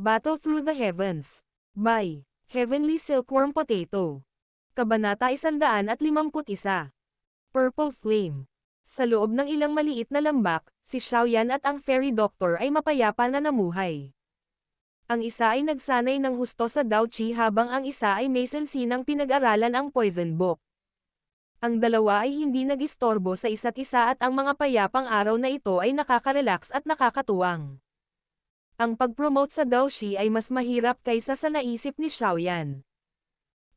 Battle Through the Heavens. By Heavenly Silkworm Potato. Kabanata 151. Purple Flame. Sa loob ng ilang maliit na lambak, si Xiaoyan at ang Fairy Doctor ay mapayapa na namuhay. Ang isa ay nagsanay ng husto sa Dao Qi habang ang isa ay may sensinang pinag-aralan ang Poison Book. Ang dalawa ay hindi nag-istorbo sa isa't isa at ang mga payapang araw na ito ay nakaka-relax at nakakatuwang. Ang pag-promote sa Dao Qi ay mas mahirap kaysa sa naisip ni Xiaoyan.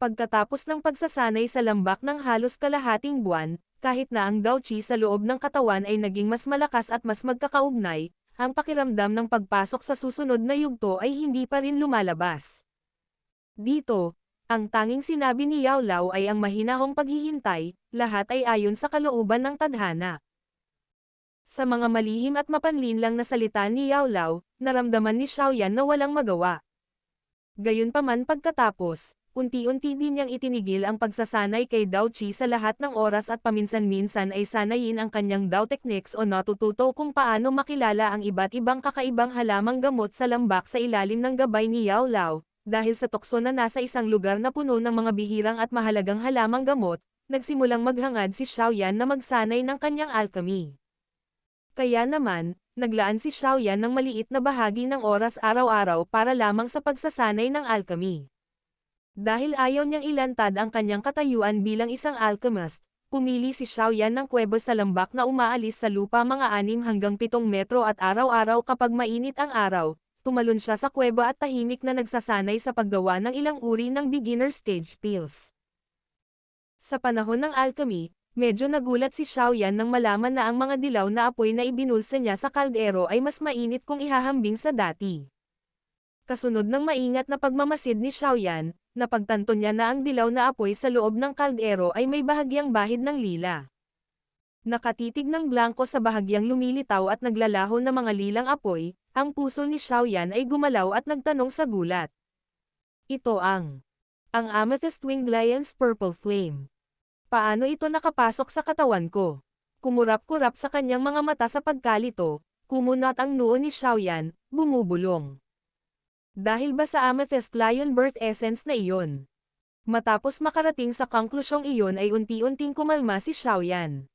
Pagkatapos ng pagsasanay sa lambak ng halos kalahating buwan, kahit na ang Dao Qi sa loob ng katawan ay naging mas malakas at mas magkakaugnay, ang pakiramdam ng pagpasok sa susunod na yugto ay hindi pa rin lumalabas. Dito, ang tanging sinabi ni Yao Lao ay ang mahinahong paghihintay, lahat ay ayon sa kalooban ng tadhana. Sa mga malihim at mapanlinlang na salita ni Yao Lao, naramdaman ni Xiaoyan na walang magawa. Gayunpaman pagkatapos, unti-unti din niyang itinigil ang pagsasanay kay Dao Qi sa lahat ng oras at paminsan-minsan ay sanayin ang kanyang Dao techniques o natututo kung paano makilala ang iba't ibang kakaibang halamang gamot sa lambak sa ilalim ng gabay ni Yao Lao. Dahil sa tukso na nasa isang lugar na puno ng mga bihirang at mahalagang halamang gamot, nagsimulang maghangad si Xiaoyan na magsanay ng kanyang alchemy. Kaya naman, naglaan si Xiaoyan ng maliit na bahagi ng oras araw-araw para lamang sa pagsasanay ng alchemy. Dahil ayaw niyang ilantad ang kanyang katayuan bilang isang alchemist, pumili si Xiaoyan ng kuweba sa lambak na umaalis sa lupa mga 6 hanggang 7 metro at araw-araw kapag mainit ang araw, tumalon siya sa kuweba at tahimik na nagsasanay sa paggawa ng ilang uri ng beginner stage pills. Sa panahon ng alchemy, medyo nagulat si Xiaoyan nang malaman na ang mga dilaw na apoy na ibinulsa niya sa kaldero ay mas mainit kung ihahambing sa dati. Kasunod ng maingat na pagmamasid ni Xiaoyan, napagtanto niya na ang dilaw na apoy sa loob ng kaldero ay may bahagyang bahid ng lila. Nakatitig ng blanko sa bahagyang lumilitaw at naglalaho na mga lilang apoy, ang puso ni Xiaoyan ay gumalaw at nagtanong sa gulat. Ito ang Amethyst Winged Lion's Purple Flame. Paano ito nakapasok sa katawan ko? Kumurap-kurap sa kanyang mga mata sa pagkalito, kumunat ang noo ni Xiaoyan, bumubulong. Dahil ba sa Amethyst Lion Birth Essence na iyon? Matapos makarating sa konklusyong iyon ay unti-unting kumalma si Xiaoyan.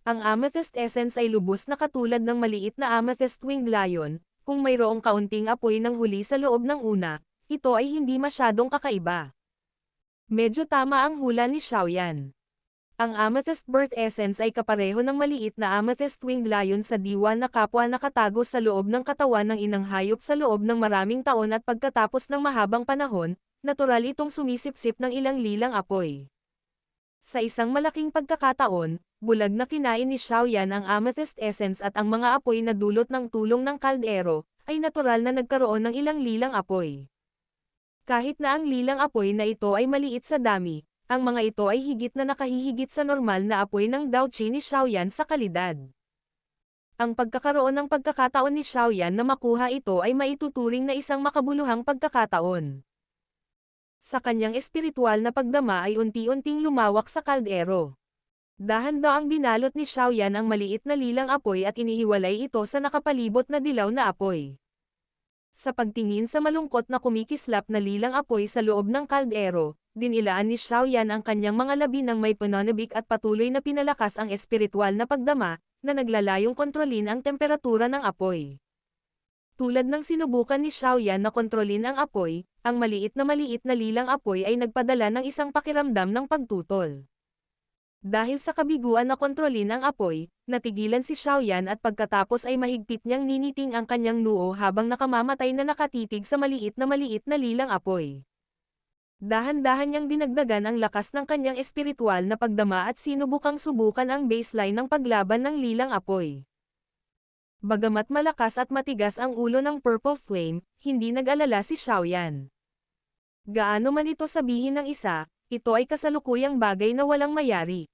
Ang Amethyst Essence ay lubos na katulad ng maliit na Amethyst Winged Lion, kung mayroong kaunting apoy ng huli sa loob ng una, ito ay hindi masyadong kakaiba. Medyo tama ang hula ni Xiaoyan. Ang Amethyst Birth Essence ay kapareho ng maliit na Amethyst Winged Lion sa diwa na kapwa nakatago sa loob ng katawan ng inang hayop sa loob ng maraming taon at pagkatapos ng mahabang panahon, natural itong sumisipsip ng ilang lilang apoy. Sa isang malaking pagkakataon, bulag na kinain ni Xiaoyan ang Amethyst Essence at ang mga apoy na dulot ng tulong ng kaldero, ay natural na nagkaroon ng ilang lilang apoy. Kahit na ang lilang apoy na ito ay maliit sa dami, ang mga ito ay higit na nakahihigit sa normal na apoy ng Dao Qi ni Xiaoyan sa kalidad. Ang pagkakaroon ng pagkakataon ni Xiaoyan na makuha ito ay maituturing na isang makabuluhang pagkakataon. Sa kanyang espiritual na pagdama ay unti-unting lumawak sa kaldero. Dahan-daang binalot ni Xiaoyan ang maliit na lilang apoy at inihiwalay ito sa nakapalibot na dilaw na apoy. Sa pagtingin sa malungkot na kumikislap na lilang apoy sa loob ng kaldero, dinilaan ni Xiaoyan ang kanyang mga labi ng may pananabik at patuloy na pinalakas ang espiritual na pagdama, na naglalayong kontrolin ang temperatura ng apoy. Tulad ng sinubukan ni Xiaoyan na kontrolin ang apoy, ang maliit na lilang apoy ay nagpadala ng isang pakiramdam ng pagtutol. Dahil sa kabiguan na kontrolin ang apoy, natigilan si Xiaoyan at pagkatapos ay mahigpit niyang niniting ang kanyang noo habang nakamamatay na nakatitig sa maliit na lilang apoy. Dahan-dahan niyang dinagdagan ang lakas ng kanyang espiritual na pagdama at sinubukang subukan ang baseline ng paglaban ng lilang apoy. Bagamat malakas at matigas ang ulo ng Purple Flame, hindi nag-alala si Xiaoyan. Gaano man ito sabihin ng isa, ito ay kasalukuyang bagay na walang mayari.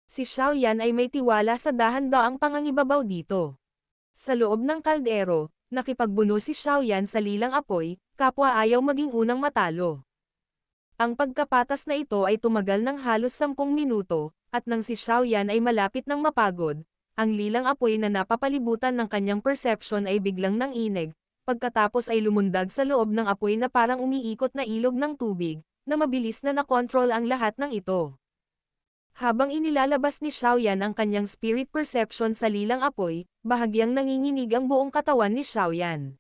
Si Xiaoyan ay may tiwala sa dahan-daang pangangibabaw dito. Sa loob ng kaldero, nakipagbuno si Xiaoyan sa lilang apoy, kapwa ayaw maging unang matalo. Ang pagkapatas na ito ay tumagal ng halos 10 minuto, at nang si Xiaoyan ay malapit ng mapagod, ang lilang apoy na napapalibutan ng kanyang perception ay biglang nanginig, pagkatapos ay lumundag sa loob ng apoy na parang umiikot na ilog ng tubig, na mabilis na nakontrol ang lahat ng ito. Habang inilalabas ni Xiaoyan ang kanyang spirit perception sa lilang apoy, bahagyang nanginginig ang buong katawan ni Xiaoyan.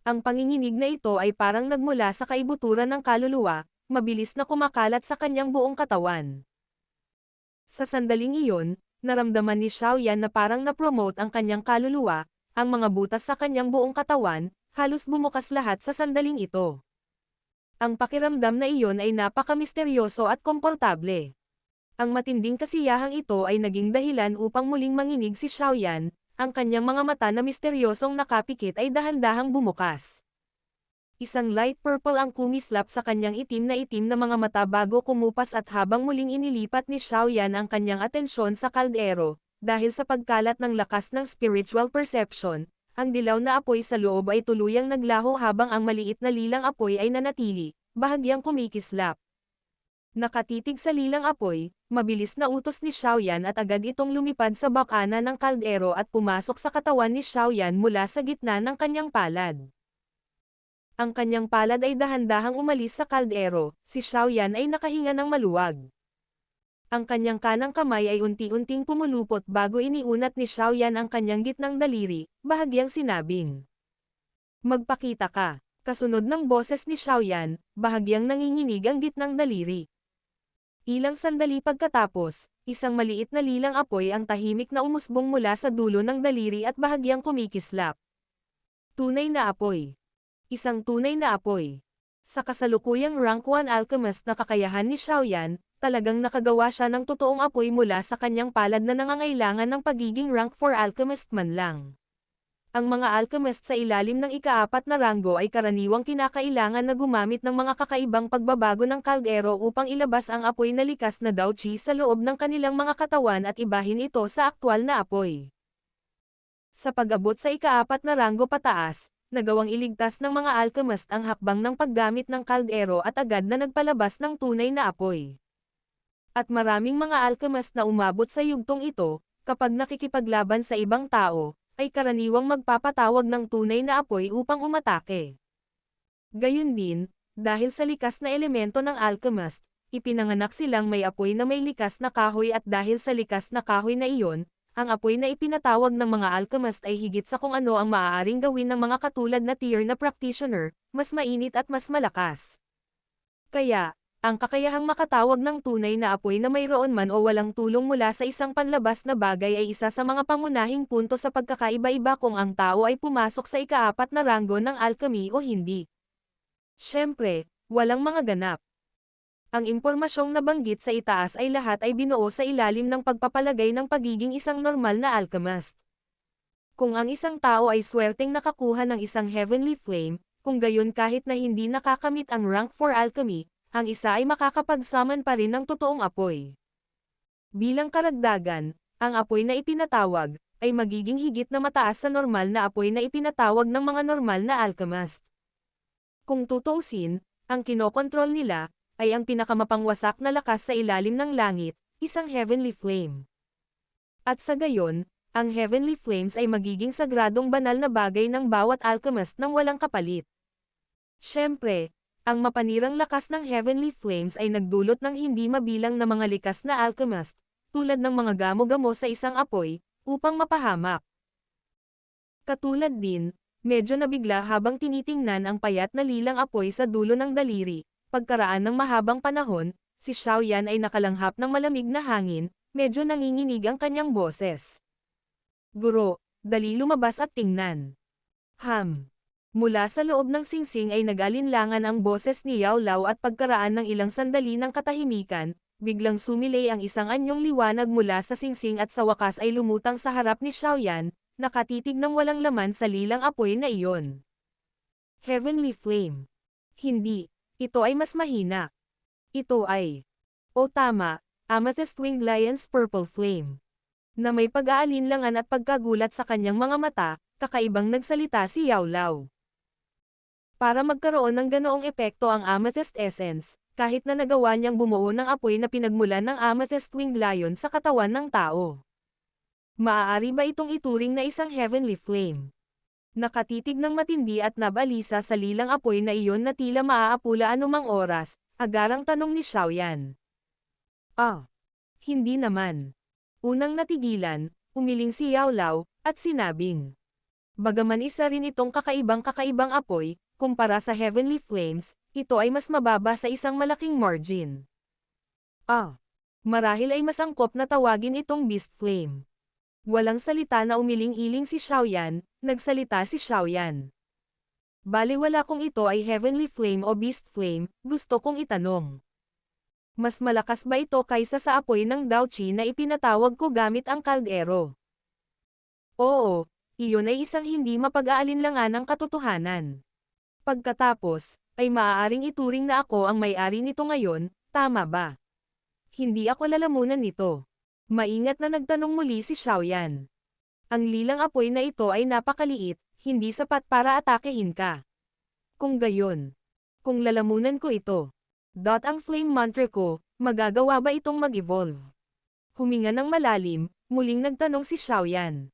Ang panginginig na ito ay parang nagmula sa kaibuturan ng kaluluwa, mabilis na kumakalat sa kanyang buong katawan. Sa sandaling iyon, naramdaman ni Xiaoyan na parang na-promote ang kanyang kaluluwa, ang mga butas sa kanyang buong katawan, halos bumukas lahat sa sandaling ito. Ang pakiramdam na iyon ay napaka-misteryoso at komportable. Ang matinding kasiyahang ito ay naging dahilan upang muling manginig si Xiaoyan, ang kanyang mga mata na misteryosong nakapikit ay dahan-dahang bumukas. Isang light purple ang kumislap sa kanyang itim na mga mata bago kumupas at habang muling inilipat ni Xiaoyan ang kanyang atensyon sa kaldero, dahil sa pagkalat ng lakas ng spiritual perception, ang dilaw na apoy sa loob ay tuluyang naglaho habang ang maliit na lilang apoy ay nanatili, bahagyang kumikislap. Nakatitig sa lilang apoy, mabilis na utos ni Xiaoyan at agad itong lumipad sa bakana ng kaldero at pumasok sa katawan ni Xiaoyan mula sa gitna ng kanyang palad. Ang kanyang palad ay dahan-dahang umalis sa kaldero, si Xiaoyan ay nakahinga ng maluwag. Ang kanyang kanang kamay ay unti-unting pumulupot bago iniunat ni Xiaoyan ang kanyang gitnang daliri, bahagyang sinabing, "Magpakita ka." Kasunod ng boses ni Xiaoyan, bahagyang nanginginig ang gitnang daliri. Ilang sandali pagkatapos, isang maliit na lilang apoy ang tahimik na umusbong mula sa dulo ng daliri at bahagyang kumikislap. Tunay na apoy. Isang tunay na apoy. Sa kasalukuyang rank 1 alchemist na kakayahan ni Xiaoyan, talagang nakagawa siya ng totoong apoy mula sa kanyang palad na nangangailangan ng pagiging rank 4 alchemist man lang. Ang mga alchemist sa ilalim ng ika-4 na ranggo ay karaniwang kinakailangan na gumamit ng mga kakaibang pagbabago ng kaldero upang ilabas ang apoy na likas na Dao Qi sa loob ng kanilang mga katawan at ibahin ito sa aktwal na apoy. Sa pag-abot sa ika-4 na ranggo pataas, nagawang iligtas ng mga alchemist ang hakbang ng paggamit ng kaldero at agad na nagpalabas ng tunay na apoy. At maraming mga alchemist na umabot sa yugtong ito, kapag nakikipaglaban sa ibang tao, ay karaniwang magpapatawag ng tunay na apoy upang umatake. Gayun din, dahil sa likas na elemento ng alchemist, ipinanganak silang may apoy na may likas na kahoy at dahil sa likas na kahoy na iyon, ang apoy na ipinatawag ng mga alchemist ay higit sa kung ano ang maaaring gawin ng mga katulad na tier na practitioner, mas mainit at mas malakas. Kaya, ang kakayahang makatawag ng tunay na apoy na mayroon man o walang tulong mula sa isang panlabas na bagay ay isa sa mga pangunahing punto sa pagkakaiba-iba kung ang tao ay pumasok sa ika-4 na ranggo ng alchemy o hindi. Siyempre, walang mga ganap. Ang impormasyong nabanggit sa itaas ay lahat ay binuo sa ilalim ng pagpapalagay ng pagiging isang normal na alchemist. Kung ang isang tao ay swerteng nakakuha ng isang heavenly flame, kung gayon kahit na hindi nakakamit ang rank 4 alchemy, ang isa ay makakapag-summon pa rin ng totoong apoy. Bilang karagdagan, ang apoy na ipinatawag, ay magiging higit na mataas sa normal na apoy na ipinatawag ng mga normal na alchemist. Kung tutuusin, ang kinokontrol nila, ay ang pinakamapangwasak na lakas sa ilalim ng langit, isang heavenly flame. At sa gayon, ang heavenly flames ay magiging sagradong banal na bagay ng bawat alchemist nang walang kapalit. Siyempre, ang mapanirang lakas ng heavenly flames ay nagdulot ng hindi mabilang na mga likas na alchemist, tulad ng mga gamo-gamo sa isang apoy, upang mapahamak. Katulad din, medyo nabigla habang tinitingnan ang payat na lilang apoy sa dulo ng daliri. Pagkaraan ng mahabang panahon, si Xiaoyan ay nakalanghap ng malamig na hangin, medyo nanginginig ang kanyang boses. "Guro, dali lumabas at tingnan." Mula sa loob ng singsing ay nag-alinlangan ang boses ni Yao Lao at pagkaraan ng ilang sandali ng katahimikan, biglang sumilay ang isang anyong liwanag mula sa singsing at sa wakas ay lumutang sa harap ni Xiaoyan, nakatitig ng walang laman sa lilang apoy na iyon. Heavenly Flame. Hindi, ito ay mas mahina. Ito ay, o tama, Amethyst Winged Lion's Purple Flame. Na may pag-aalinlangan at pagkagulat sa kanyang mga mata, kakaibang nagsalita si Yao Lao. Para magkaroon ng ganoong epekto ang Amethyst Essence, kahit na nagawa niyang bumuo ng apoy na pinagmulan ng Amethyst Winged Lion sa katawan ng tao. Maaari ba itong ituring na isang heavenly flame? Nakatitig ng matindi at nabalisa sa lilang apoy na iyon na tila maaapula anumang oras, agarang tanong ni Xiaoyan. Ah, hindi naman. Unang natigilan, umiling si Yao Lao, at sinabing. Bagaman isa rin itong kakaibang apoy, kumpara sa Heavenly Flames, ito ay mas mababa sa isang malaking margin. Ah, marahil ay mas angkop na tawagin itong Beast Flame. Walang salita na umiling-iling si Xiaoyan, nagsalita si Xiaoyan. Baliwala kung ito ay Heavenly Flame o Beast Flame, gusto kong itanong. Mas malakas ba ito kaysa sa apoy ng Daochi na ipinatawag ko gamit ang kaldero? Oo, iyon ay isang hindi mapag-aalinlangan ng katotohanan. Pagkatapos, ay maaaring ituring na ako ang may-ari nito ngayon, tama ba? Hindi ako lalamunan nito. Maingat na nagtanong muli si Xiaoyan. Ang lilang apoy na ito ay napakaliit, hindi sapat para atakehin ka. Kung gayon, kung lalamunan ko ito, ang flame mantra ko, magagawa ba itong mag-evolve? Huminga ng malalim, muling nagtanong si Xiaoyan.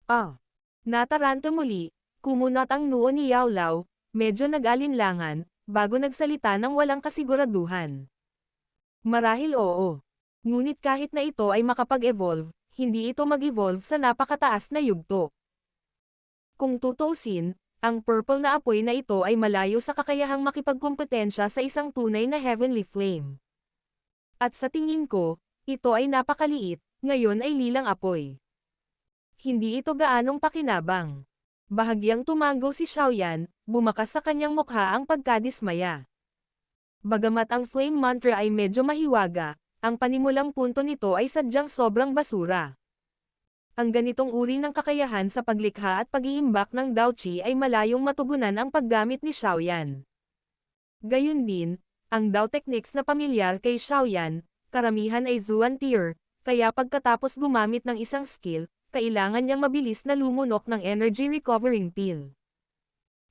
Ah, nataranta muli, kumunot ang noo ni Yao Lao, medyo nag-alinlangan, bago nagsalita ng walang kasiguraduhan. Marahil oo. Ngunit kahit na ito ay makapag-evolve, hindi ito mag-evolve sa napakataas na yugto. Kung tutuusin, ang purple na apoy na ito ay malayo sa kakayahang makipagkompetensya sa isang tunay na heavenly flame. At sa tingin ko, ito ay napakaliit, ngayon ay lilang apoy. Hindi ito gaanong pakinabang. Bahagyang tumango si Xiaoyan, bumakas sa kanyang mukha ang pagkadismaya. Bagamat ang flame mantra ay medyo mahiwaga, ang panimulang punto nito ay sadyang sobrang basura. Ang ganitong uri ng kakayahan sa paglikha at pag-iimbak ng Daochi ay malayong matugunan ang paggamit ni Xiaoyan. Gayun din, ang Dao techniques na pamilyar kay Xiaoyan, karamihan ay Zuan tier, kaya pagkatapos gumamit ng isang skill, kailangan niyang mabilis na lumunok ng energy recovering pill.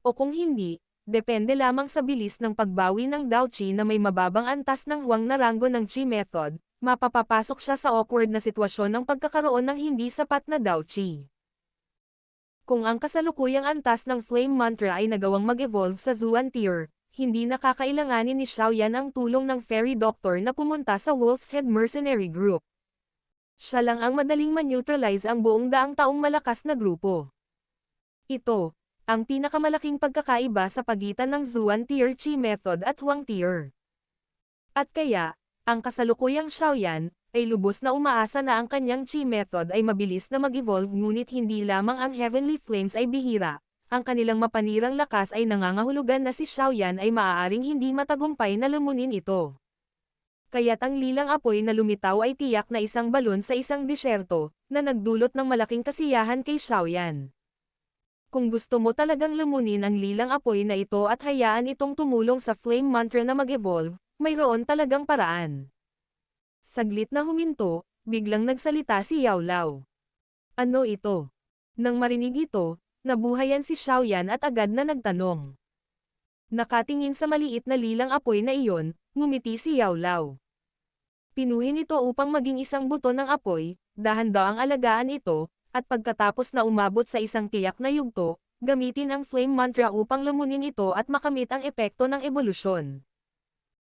O kung hindi, depende lamang sa bilis ng pagbawi ng Daochi na may mababang antas ng huwang na ranggo ng Chi method, mapapapasok siya sa awkward na sitwasyon ng pagkakaroon ng hindi sapat na Daochi. Kung ang kasalukuyang antas ng Flame Mantra ay nagawang mag-evolve sa Zuan tier, hindi nakakailanganin ni Xiaoyan ang tulong ng Fairy Doctor na pumunta sa Wolf's Head Mercenary Group. Siya lang ang madaling man-neutralize ang buong daang taong malakas na grupo. Ito, ang pinakamalaking pagkakaiba sa pagitan ng Zuan tier Chi method at Huang tier. At kaya, ang kasalukuyang Xiaoyan, ay lubos na umaasa na ang kanyang Chi method ay mabilis na mag-evolve ngunit hindi lamang ang Heavenly Flames ay bihira, ang kanilang mapanirang lakas ay nangangahulugan na si Xiaoyan ay maaaring hindi matagumpay na lumunin ito. Kaya't ang lilang apoy na lumitaw ay tiyak na isang balon sa isang disyerto, na nagdulot ng malaking kasiyahan kay Xiaoyan. Kung gusto mo talagang lumunin ang lilang apoy na ito at hayaan itong tumulong sa flame mantra na mag-evolve, mayroon talagang paraan. Saglit na huminto, biglang nagsalita si Yao Lao. Ano ito? Nang marinig ito, nabuhayan si Xiaoyan at agad na nagtanong. Nakatingin sa maliit na lilang apoy na iyon, ngumiti si Yao Lao. Pinuhin ito upang maging isang buto ng apoy, dahan-daang alagaan ito, at pagkatapos na umabot sa isang tiyak na yugto, gamitin ang flame mantra upang lumunin ito at makamit ang epekto ng ebolusyon.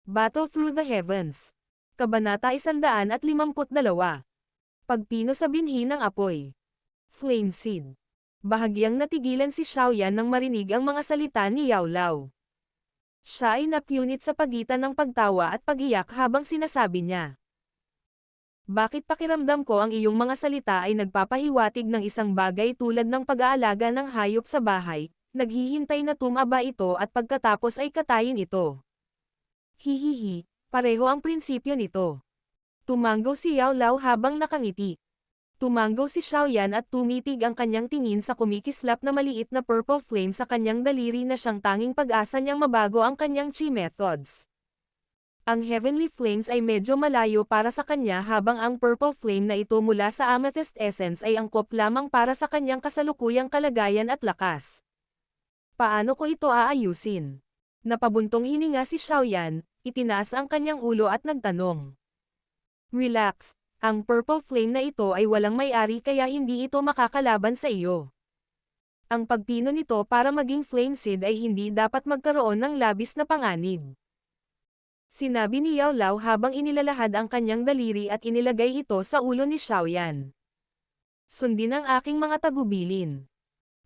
Battle Through the Heavens. Kabanata 152. Pagpino sa binhi ng apoy. Flame Seed. Bahagyang natigilan si Xiaoyan nang marinig ang mga salita ni Yao Lao. Siya ay napunit sa pagitan ng pagtawa at pag-iyak habang sinasabi niya. Bakit pakiramdam ko ang iyong mga salita ay nagpapahiwatig ng isang bagay tulad ng pag-aalaga ng hayop sa bahay, naghihintay na tumaba ito at pagkatapos ay katayin ito. Hihihi, pareho ang prinsipyo nito. Tumango si Yao Lao habang nakangiti. Tumango si Xiaoyan at tumitig ang kanyang tingin sa kumikislap na maliit na purple flame sa kanyang daliri na siyang tanging pag-asa niyang mabago ang kanyang Chi methods. Ang Heavenly Flames ay medyo malayo para sa kanya habang ang Purple Flame na ito mula sa Amethyst Essence ay angkop lamang para sa kanyang kasalukuyang kalagayan at lakas. Paano ko ito aayusin? Napabuntong hininga si Xiaoyan, itinaas ang kanyang ulo at nagtanong. Relax, ang Purple Flame na ito ay walang may-ari kaya hindi ito makakalaban sa iyo. Ang pagpino nito para maging flame seed ay hindi dapat magkaroon ng labis na panganib. Sinabi ni Yao Lao habang inilalahad ang kanyang daliri at inilagay ito sa ulo ni Xiaoyan. Sundin ang aking mga tagubilin.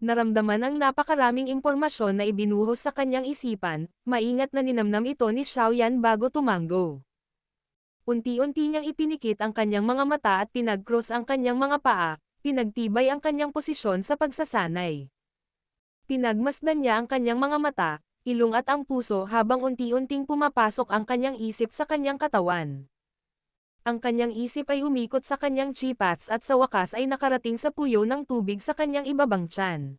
Naramdaman ang napakaraming impormasyon na ibinuhos sa kanyang isipan, maingat na ninamnam ito ni Xiaoyan bago tumango. Unti-unti niyang ipinikit ang kanyang mga mata at pinag-cross ang kanyang mga paa, pinagtibay ang kanyang posisyon sa pagsasanay. Pinagmasdan niya ang kanyang mga mata, ilong at ang puso habang unti-unting pumapasok ang kanyang isip sa kanyang katawan. Ang kanyang isip ay umikot sa kanyang chi paths at sa wakas ay nakarating sa puyo ng tubig sa kanyang ibabang tiyan.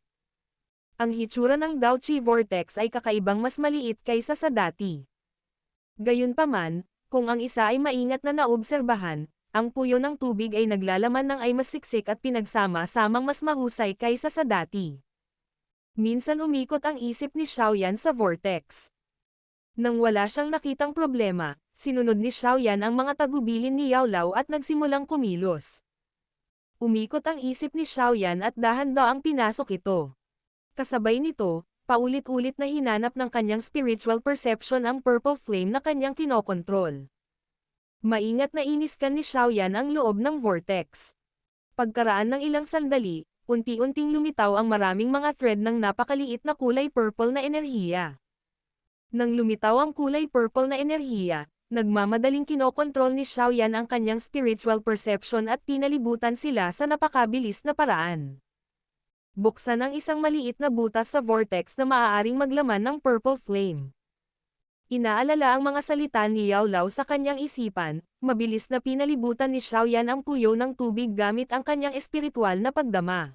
Ang hitsura ng Dao Chi Vortex ay kakaibang mas maliit kaysa sa dati. Gayunpaman, kung ang isa ay maingat na naobserbahan, ang puyo ng tubig ay naglalaman ng ay mas siksik at pinagsama-samang mas mahusay kaysa sa dati. Minsan umikot ang isip ni Xiaoyan sa vortex. Nang wala siyang nakitang problema, sinunod ni Xiaoyan ang mga tagubilin ni Yao Lao at nagsimulang kumilos. Umikot ang isip ni Xiaoyan at dahan-daang pinasok ito. Kasabay nito, paulit-ulit na hinanap ng kanyang spiritual perception ang purple flame na kanyang kinokontrol. Maingat na iniskan ni Xiaoyan ang loob ng vortex. Pagkaraan ng ilang sandali, unti-unting lumitaw ang maraming mga thread ng napakaliit na kulay purple na enerhiya. Nang lumitaw ang kulay purple na enerhiya, nagmamadaling kinokontrol ni Xiaoyan ang kanyang spiritual perception at pinalibutan sila sa napakabilis na paraan. Buksan ang isang maliit na butas sa vortex na maaaring maglaman ng purple flame. Inaalala ang mga salita ni Yao Lao sa kanyang isipan, mabilis na pinalibutan ni Xiaoyan ang puyo ng tubig gamit ang kanyang espiritual na pagdama.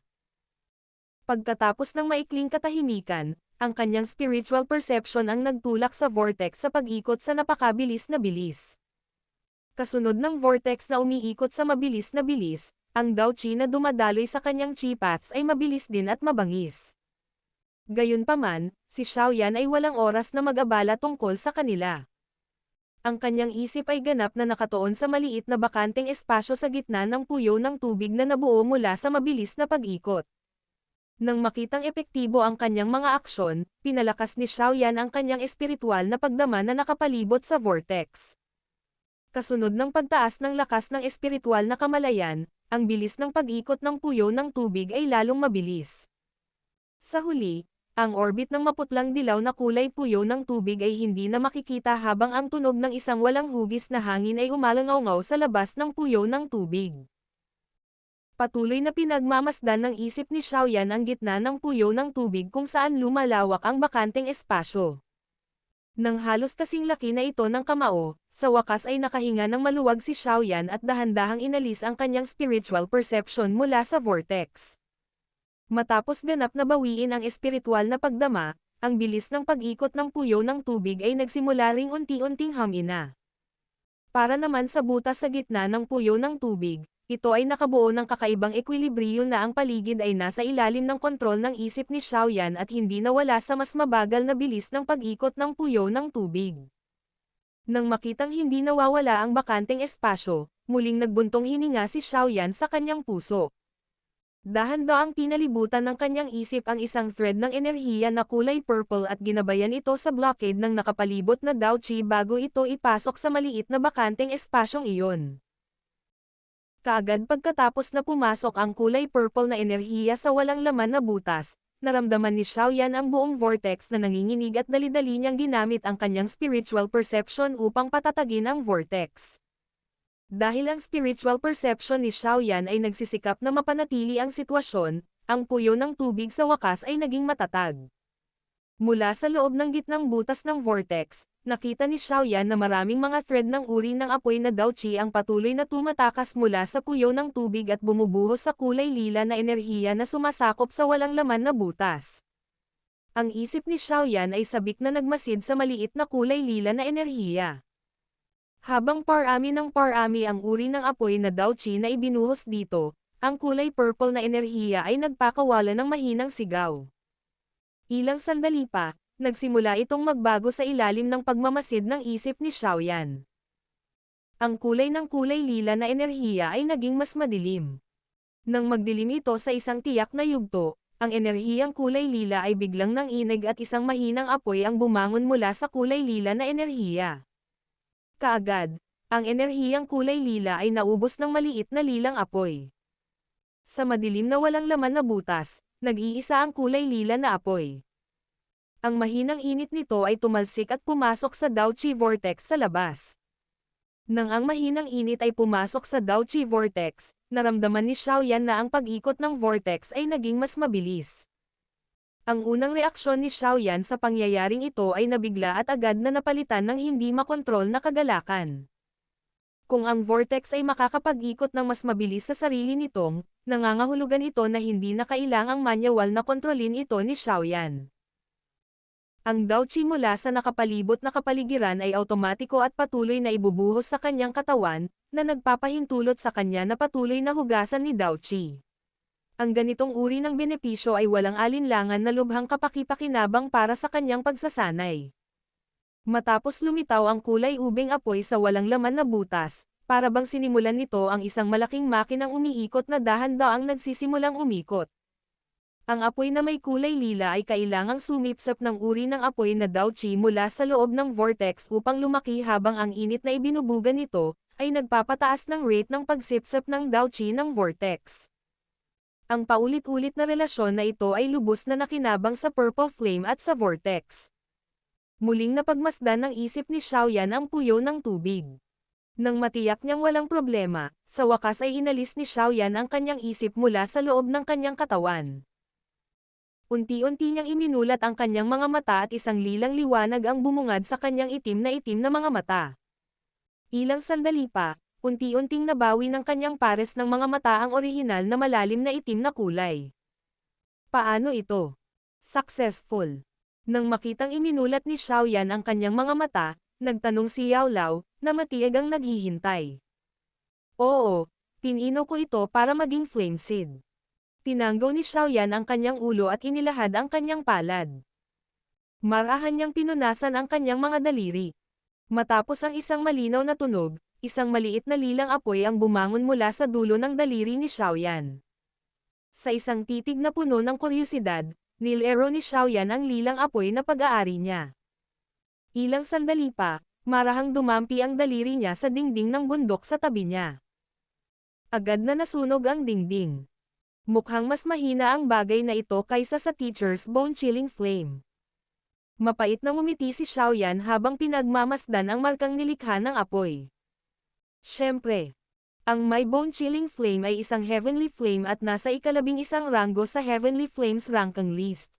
Pagkatapos ng maikling katahimikan, ang kanyang spiritual perception ang nagtulak sa vortex sa pag-ikot sa napakabilis na bilis. Kasunod ng vortex na umiikot sa mabilis na bilis, ang Dao Chi na dumadaloy sa kanyang chi paths ay mabilis din at mabangis. Gayunpaman, si Xiaoyan ay walang oras na mag-abala tungkol sa kanila. Ang kanyang isip ay ganap na nakatuon sa maliit na bakanteng espasyo sa gitna ng puyo ng tubig na nabuo mula sa mabilis na pag-ikot. Nang makitang epektibo ang kanyang mga aksyon, pinalakas ni Xiaoyan ang kanyang espiritual na pagdama na nakapalibot sa vortex. Kasunod ng pagtaas ng lakas ng espiritual na kamalayan, ang bilis ng pag-ikot ng puyo ng tubig ay lalong mabilis. Sa huli, ang orbit ng maputlang dilaw na kulay puyo ng tubig ay hindi na makikita habang ang tunog ng isang walang hugis na hangin ay umalangaw-ngaw sa labas ng puyo ng tubig. Patuloy na pinagmamasdan ng isip ni Xiaoyan ang gitna ng puyo ng tubig kung saan lumalawak ang bakanteng espasyo. Nang halos kasing laki na ito ng kamao, sa wakas ay nakahinga ng maluwag si Xiaoyan at dahan-dahang inalis ang kanyang spiritual perception mula sa vortex. Matapos ganap na bawiin ang espiritual na pagdama, ang bilis ng pag-ikot ng puyo ng tubig ay nagsimula ring unti-unting humina. Para naman sa butas sa gitna ng puyo ng tubig, ito ay nakabuo ng kakaibang ekwilibriyo na ang paligid ay nasa ilalim ng kontrol ng isip ni Xiaoyan at hindi nawala sa mas mabagal na bilis ng pag-ikot ng puyo ng tubig. Nang makitang hindi nawawala ang bakanteng espasyo, muling nagbuntong hininga si Xiaoyan sa kanyang puso. Dahan-daang pinalibutan ng kanyang isip ang isang thread ng enerhiya na kulay purple at ginabayan ito sa blockade ng nakapalibot na Dao Chi bago ito ipasok sa maliit na bakanteng espasyong iyon. Kaagad pagkatapos na pumasok ang kulay purple na enerhiya sa walang laman na butas, naramdaman ni Xiaoyan ang buong vortex na nanginginig at dali-dali niyang ginamit ang kanyang spiritual perception upang patatagin ang vortex. Dahil ang spiritual perception ni Xiaoyan ay nagsisikap na mapanatili ang sitwasyon, ang puyo ng tubig sa wakas ay naging matatag. Mula sa loob ng gitnang butas ng vortex, nakita ni Xiaoyan na maraming mga thread ng uri ng apoy na Dao Chi ang patuloy na tumatakas mula sa puyo ng tubig at bumubuhos sa kulay lila na enerhiya na sumasakop sa walang laman na butas. Ang isip ni Xiaoyan ay sabik na nagmasid sa maliit na kulay lila na enerhiya. Habang parami ng parami ang uri ng apoy na Dao Chi na ibinuhos dito, ang kulay purple na enerhiya ay nagpakawala ng mahinang sigaw. Ilang sandali pa, nagsimula itong magbago sa ilalim ng pagmamasid ng isip ni Xiaoyan. Ang kulay ng kulay lila na enerhiya ay naging mas madilim. Nang magdilim ito sa isang tiyak na yugto, Ang enerhiyang kulay lila ay biglang nanginig at isang mahinang apoy ang bumangon mula sa kulay lila na enerhiya. Kaagad, ang enerhiyang kulay lila ay naubos ng maliit na lilang apoy. Sa madilim na walang laman na butas, nag-iisa ang kulay lila na apoy. Ang mahinang init nito ay tumalsik at pumasok sa Dao-Chi Vortex sa labas. Nang ang mahinang init ay pumasok sa Dao-Chi Vortex, naramdaman ni Xiaoyan na ang pag-ikot ng vortex ay naging mas mabilis. Ang unang reaksyon ni Xiaoyan sa pangyayaring ito ay nabigla at agad na napalitan ng hindi makontrol na kagalakan. Kung ang vortex ay makakapag-ikot ng mas mabilis sa sarili nitong, nangangahulugan ito na hindi na kailangang manyawal na kontrolin ito ni Xiaoyan. Ang Dao-Chi mula sa nakapalibot na kapaligiran ay automatiko at patuloy na ibubuhos sa kanyang katawan, na nagpapahintulot sa kanya na patuloy na hugasan ni Dao-Chi. Ang ganitong uri ng benepisyo ay walang alinlangan na lubhang kapakipakinabang para sa kanyang pagsasanay. Matapos lumitaw ang kulay ubing apoy sa walang laman na butas, para bang sinimulan nito ang isang malaking makinang umiikot na dahan-daang nagsisimulang umikot. Ang apoy na may kulay lila ay kailangang sumipsap ng uri ng apoy na Dao-Chi mula sa loob ng vortex upang lumaki habang ang init na ibinubuga nito, ay nagpapataas ng rate ng pagsipsap ng Dao-Chi ng vortex. Ang paulit-ulit na relasyon na ito ay lubos na nakinabang sa Purple Flame at sa vortex. Muling napagmasdan ng isip ni Xiaoyan ang puyo ng tubig. Nang matiyak niyang walang problema, sa wakas ay inalis ni Xiaoyan ang kanyang isip mula sa loob ng kanyang katawan. Unti-unti niyang iminulat ang kanyang mga mata at isang lilang liwanag ang bumungad sa kanyang itim na mga mata. Ilang sandali pa, unti-unting nabawi ng kanyang pares ng mga mata ang orihinal na malalim na itim na kulay. Paano ito? Successful. Nang makitang iminulat ni Xiaoyan ang kanyang mga mata, nagtanong si Yao Lao, na matiyagang naghihintay. Oo, pinino ko ito para maging flame seed. Tinanggaw ni Xiaoyan ang kanyang ulo at inilahad ang kanyang palad. Marahan niyang pinunasan ang kanyang mga daliri. Matapos ang isang malinaw na tunog, isang maliit na lilang apoy ang bumangon mula sa dulo ng daliri ni Xiaoyan. Sa isang titig na puno ng kuryosidad, nilero ni Xiaoyan ang lilang apoy na pag-aari niya. Ilang sandali pa, marahang dumampi ang daliri niya sa dingding ng bundok sa tabi niya. Agad na nasunog ang dingding. Mukhang mas mahina ang bagay na ito kaysa sa teacher's bone-chilling flame. Mapait na ngumiti si Xiaoyan habang pinagmamasdan ang markang nilikha ng apoy. Siyempre, ang my bone-chilling flame ay isang heavenly flame at nasa ika-11 ranggo sa heavenly flames ranking list.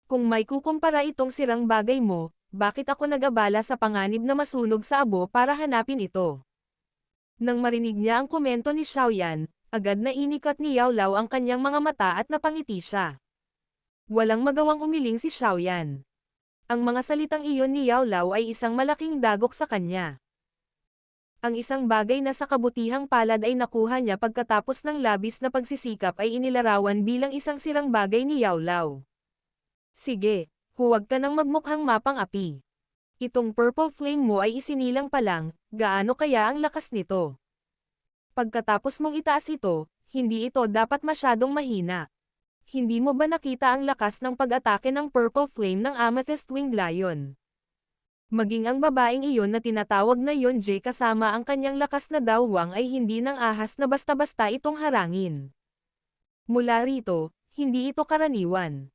Kung may kukumpara itong sirang bagay mo, bakit ako nag-abala sa panganib na masunog sa abo para hanapin ito? Nang marinig niya ang komento ni Xiaoyan, agad na inikat ni Yao Lao ang kanyang mga mata at napangiti siya. Walang magawang umiling si Xiaoyan. Ang mga salitang iyon ni Yao Lao ay isang malaking dagok sa kanya. Ang isang bagay na sa kabutihang palad ay nakuha niya pagkatapos ng labis na pagsisikap ay inilarawan bilang isang sirang bagay ni Yao Lao. Sige, huwag ka nang magmukhang mapang-api. Itong purple flame mo ay isinilang pa lang, gaano kaya ang lakas nito? Pagkatapos mong itaas ito, hindi ito dapat masyadong mahina. Hindi mo ba nakita ang lakas ng pag-atake ng Purple Flame ng Amethyst Winged Lion? Maging ang babaeng iyon na tinatawag na Yonjie kasama ang kanyang lakas na dawwang ay hindi nang ahas na basta-basta itong harangin. Mula rito, hindi ito karaniwan.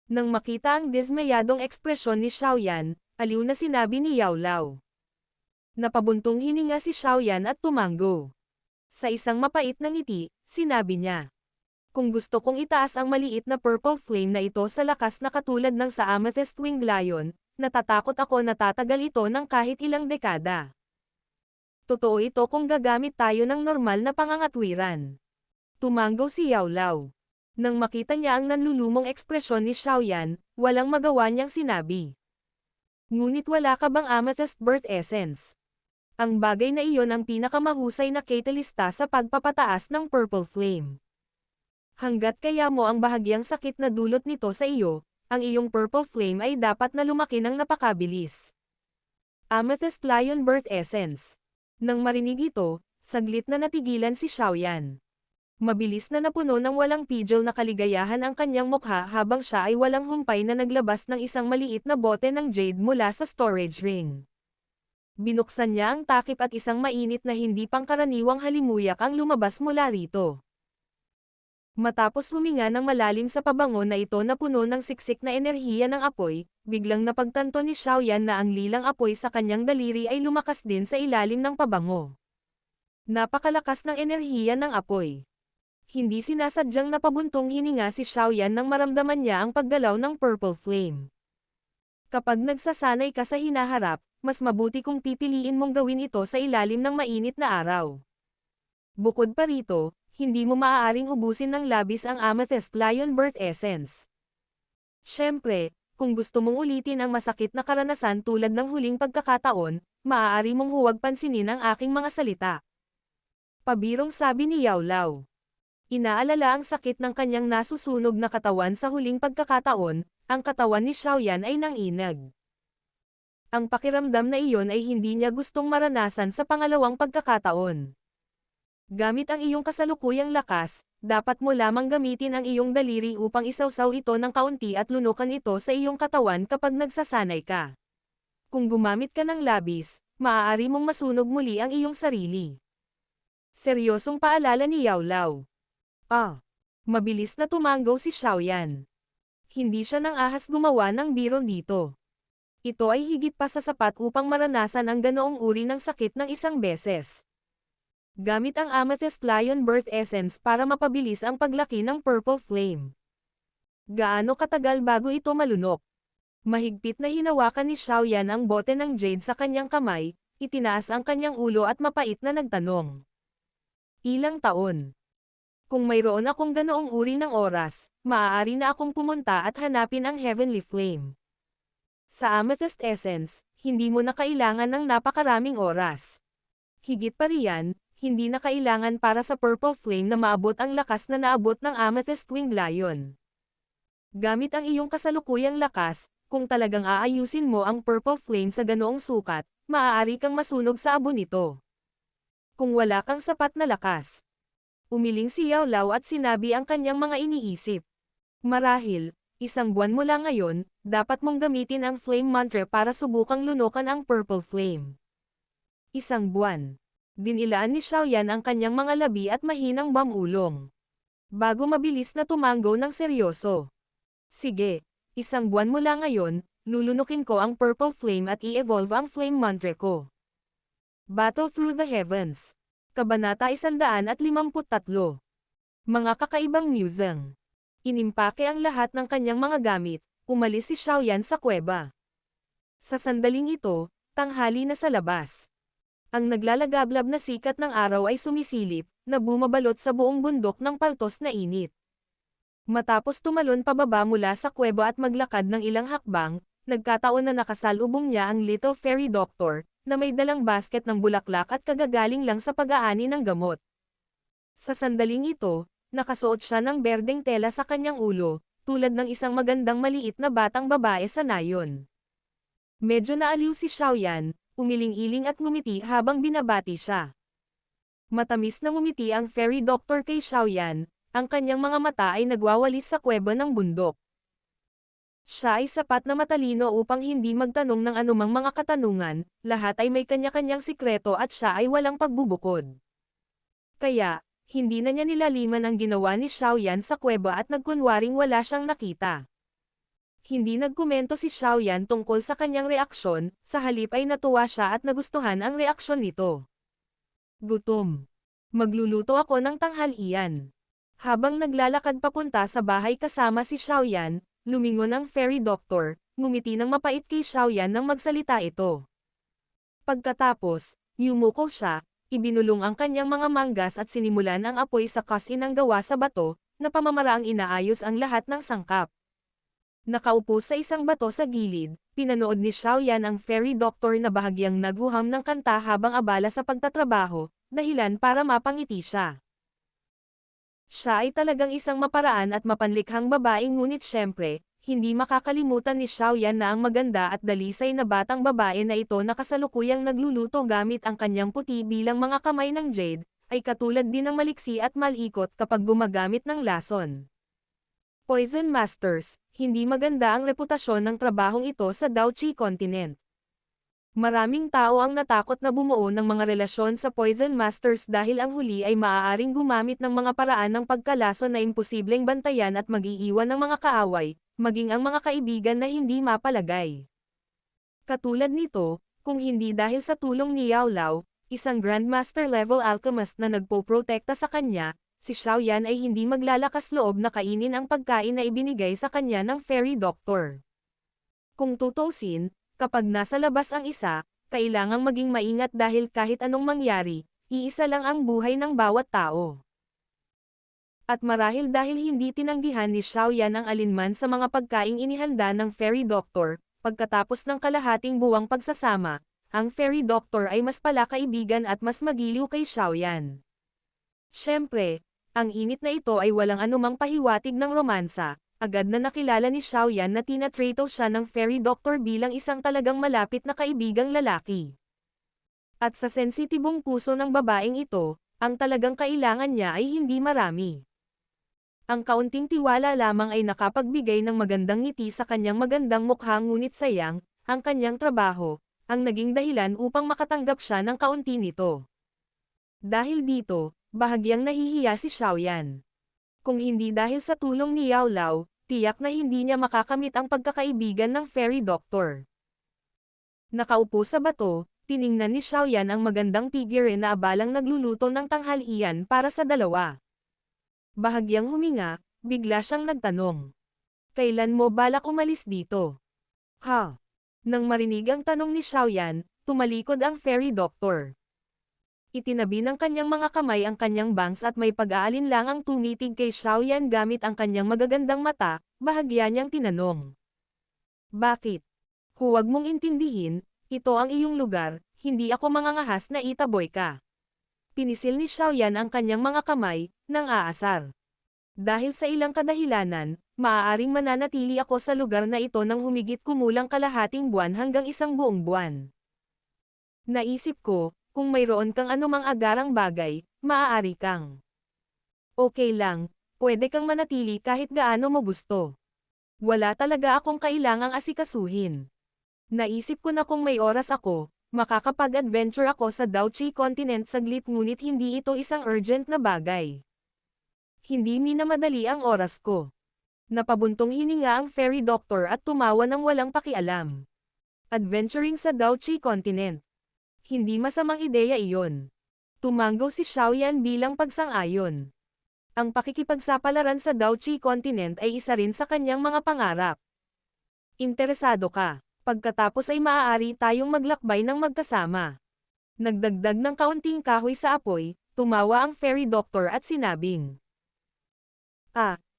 Nang makita ang dismayadong ekspresyon ni Xiaoyan, aliw na sinabi ni Yao Lao. Napabuntong hininga si Xiaoyan at tumango. Sa isang mapait na ngiti, sinabi niya. Kung gusto kong itaas ang maliit na purple flame na ito sa lakas na katulad ng sa Amethyst Winged Lion, natatakot ako na tatagal ito ng kahit ilang dekada. Totoo ito kung gagamit tayo ng normal na pangangatwiran. Tumango si Yao Lao. Nang makita niya ang nanlulumong ekspresyon ni Xiaoyan, walang magawa niyang sinabi. Ngunit wala ka bang Amethyst Birth Essence? Ang bagay na iyon ang pinakamahusay na catalysta sa pagpapataas ng Purple Flame. Hanggat kaya mo ang bahagyang sakit na dulot nito sa iyo, ang iyong Purple Flame ay dapat na lumaki ng napakabilis. Amethyst Lion Birth Essence. Nang marinig ito, saglit na natigilan si Xiaoyan. Mabilis na napuno ng walang pidgel na kaligayahan ang kanyang mukha habang siya ay walang humpay na naglabas ng isang maliit na bote ng jade mula sa storage ring. Binuksan niya ang takip at isang mainit na hindi pangkaraniwang halimuyak ang lumabas mula rito. Matapos huminga ng malalim sa pabango na ito na puno ng siksik na enerhiya ng apoy, biglang napagtanto ni Xiaoyan na ang lilang apoy sa kanyang daliri ay lumakas din sa ilalim ng pabango. Napakalakas ng enerhiya ng apoy. Hindi sinasadyang napabuntong hininga si Xiaoyan nang maramdaman niya ang paggalaw ng purple flame. Kapag nagsasanay ka sa hinaharap, mas mabuti kung pipiliin mong gawin ito sa ilalim ng mainit na araw. Bukod pa rito, hindi mo maaaring ubusin ng labis ang Amethyst Lion Birth Essence. Siyempre, kung gusto mong ulitin ang masakit na karanasan tulad ng huling pagkakataon, maaari mong huwag pansinin ang aking mga salita. Pabirong sabi ni Yao Lao. Inaalala ang sakit ng kanyang nasusunog na katawan sa huling pagkakataon, ang katawan ni Xiaoyan ay nanginag. Ang pakiramdam na iyon ay hindi niya gustong maranasan sa pangalawang pagkakataon. Gamit ang iyong kasalukuyang lakas, dapat mo lamang gamitin ang iyong daliri upang isawsaw ito ng kaunti at lunukan ito sa iyong katawan kapag nagsasanay ka. Kung gumamit ka ng labis, maaari mong masunog muli ang iyong sarili. Seryosong paalala ni Yao Lao. Mabilis na tumanggaw si Xiaoyan. Hindi siya nang ahas gumawa ng biro dito. Ito ay higit pa sa sapat upang maranasan ang ganoong uri ng sakit ng isang beses. Gamit ang Amethyst Lion Birth Essence para mapabilis ang paglaki ng purple flame. Gaano katagal bago ito malunok? Mahigpit na hinawakan ni Xiaoyan ang bote ng jade sa kanyang kamay, itinaas ang kanyang ulo at mapait na nagtanong. Ilang taon? Kung mayroon akong ganoong uri ng oras, maaari na akong pumunta at hanapin ang Heavenly Flame. Sa Amethyst Essence, hindi mo na kailangan ng napakaraming oras. Higit pa riyan, hindi na kailangan para sa Purple Flame na maabot ang lakas na naabot ng Amethyst Winged Lion. Gamit ang iyong kasalukuyang lakas, kung talagang aayusin mo ang Purple Flame sa ganoong sukat, maaari kang masunog sa abo nito. Kung wala kang sapat na lakas. Umiling si Yao Lao at sinabi ang kanyang mga iniisip. Marahil, isang buwan mula ngayon, dapat mong gamitin ang Flame Mantra para subukang lunukan ang Purple Flame. Isang buwan. Dinilaan ni Xiaoyan ang kanyang mga labi at mahinang bamulong. Bago mabilis na tumanggo ng seryoso. Sige, isang buwan mula ngayon, lulunukin ko ang Purple Flame at i-evolve ang Flame Mantra ko. Battle Through the Heavens. Kabanata 153. Mga kakaibang musang. Inimpake ang lahat ng kanyang mga gamit, umalis si Xiaoyan sa kuweba. Sa sandaling ito, tanghali na sa labas. Ang naglalagablab na sikat ng araw ay sumisilip, na bumabalot sa buong bundok ng paltos na init. Matapos tumalon pababa mula sa kuweba at maglakad ng ilang hakbang, nagkataon na nakasalubong niya ang Little Fairy Doctor, na may dalang basket ng bulaklak at kagagaling lang sa pag-aani ng gamot. Sa sandaling ito, nakasuot siya ng berdeng tela sa kanyang ulo, tulad ng isang magandang maliit na batang babae sa nayon. Medyo naaliw si Xiaoyan, umiling-iling at ngumiti habang binabati siya. Matamis na ngumiti ang Fairy Doctor kay Xiaoyan, ang kanyang mga mata ay nagwawalis sa kuweba ng bundok. Siya ay sapat na matalino upang hindi magtanong ng anumang mga katanungan, lahat ay may kanya-kanyang sikreto at siya ay walang pagbubukod. Kaya, hindi na niya nilaliman ang ginawa ni Xiaoyan sa kuweba at nagkunwaring wala siyang nakita. Hindi nagkomento si Xiaoyan tungkol sa kanyang reaksyon, sa halip ay natuwa siya at nagustuhan ang reaksyon nito. Gutom. Magluluto ako ng tanghalian. Habang naglalakad papunta sa bahay kasama si Xiaoyan, lumingon ang Fairy Doctor, ngumiti ng mapait kay Xiaoyan nang magsalita ito. Pagkatapos, yumuko siya, ibinulong ang kanyang mga manggas at sinimulan ang apoy sa kasinang gawa sa bato, na pamamaraang inaayos ang lahat ng sangkap. Nakaupo sa isang bato sa gilid, pinanood ni Xiaoyan ang Fairy Doctor na bahagyang naguham ng kanta habang abala sa pagtatrabaho, dahilan para mapangiti siya. Siya ay talagang isang maparaan at mapanlikhang babae ngunit syempre, hindi makakalimutan ni Xiaoyan na ang maganda at dalisay na batang babae na ito na kasalukuyang nagluluto gamit ang kanyang puti bilang mga kamay ng jade, ay katulad din ng maliksi at malikot kapag gumagamit ng lason. Poison Masters, hindi maganda ang reputasyon ng trabahong ito sa Dauchi Continent. Maraming tao ang natakot na bumuo ng mga relasyon sa Poison Masters dahil ang huli ay maaaring gumamit ng mga paraan ng pagkalason na imposibleng bantayan at mag-iiwan ng mga kaaway, maging ang mga kaibigan na hindi mapalagay. Katulad nito, kung hindi dahil sa tulong ni Yao Lao, isang Grandmaster level alchemist na nagpoprotekta sa kanya, si Xiaoyan ay hindi maglalakas loob na kainin ang pagkain na ibinigay sa kanya ng Fairy Doctor. Kung tutusin, kapag nasa labas ang isa, kailangang maging maingat dahil kahit anong mangyari, iisa lang ang buhay ng bawat tao. At marahil dahil hindi tinanggihan ni Xiaoyan ang alinman sa mga pagkaing inihanda ng Fairy Doctor, pagkatapos ng kalahating buwang pagsasama, ang Fairy Doctor ay mas palakaibigan at mas magiliw kay Xiaoyan. Siyempre, ang init na ito ay walang anumang pahiwatig ng romansa, agad na nakilala ni Xiaoyan na tinatrato siya ng Fairy Doctor bilang isang talagang malapit na kaibigang lalaki. At sa sensitibong puso ng babaeng ito, ang talagang kailangan niya ay hindi marami. Ang kaunting tiwala lamang ay nakapagbigay ng magandang ngiti sa kanyang magandang mukha ngunit sayang, ang kanyang trabaho, ang naging dahilan upang makatanggap siya ng kaunti nito. Dahil dito, bahagyang nahihiya si Xiaoyan. Kung hindi dahil sa tulong ni Yao Lao, tiyak na hindi niya makakamit ang pagkakaibigan ng Fairy Doctor. Nakaupo sa bato, tiningnan ni Xiaoyan ang magandang figure na abalang nagluluto ng tanghalian para sa dalawa. Bahagyang huminga, bigla siyang nagtanong. Kailan mo balak umalis dito? Ha? Nang marinig ang tanong ni Xiaoyan, tumalikod ang Fairy Doctor. Itinabi ng kanyang mga kamay ang kanyang bangs at may pag-aalinlangang tumitig kay Xiaoyan gamit ang kanyang magagandang mata, bahagya niyang tinanong. Bakit? Huwag mong intindihin, ito ang iyong lugar, hindi ako mangangahas na itaboy ka. Pinisil ni Xiaoyan ang kanyang mga kamay, nang aasar. Dahil sa ilang kadahilanan, maaaring mananatili ako sa lugar na ito nang humigit kumulang kalahating buwan hanggang isang buong buwan. Naisip ko, kung mayroon kang anumang agarang bagay, maaari kang. Okay lang, pwede kang manatili kahit gaano mo gusto. Wala talaga akong kailangang asikasuhin. Naisip ko na kung may oras ako, makakapag-adventure ako sa Dauchi Continent saglit ngunit hindi ito isang urgent na bagay. Hindi minamadali ang oras ko. Napabuntong hininga ang Fairy Doctor at tumawa ng walang pakialam. Adventuring sa Dauchi Continent. Hindi masamang ideya iyon. Tumanggo si Xiaoyan bilang pagsang-ayon. Ang pakikipagsapalaran sa Dauchi Continent ay isa rin sa kanyang mga pangarap. Interesado ka? Pagkatapos ay maaari tayong maglakbay ng magkasama. Nagdagdag ng kaunting kahoy sa apoy, tumawa ang Fairy Doctor at sinabing.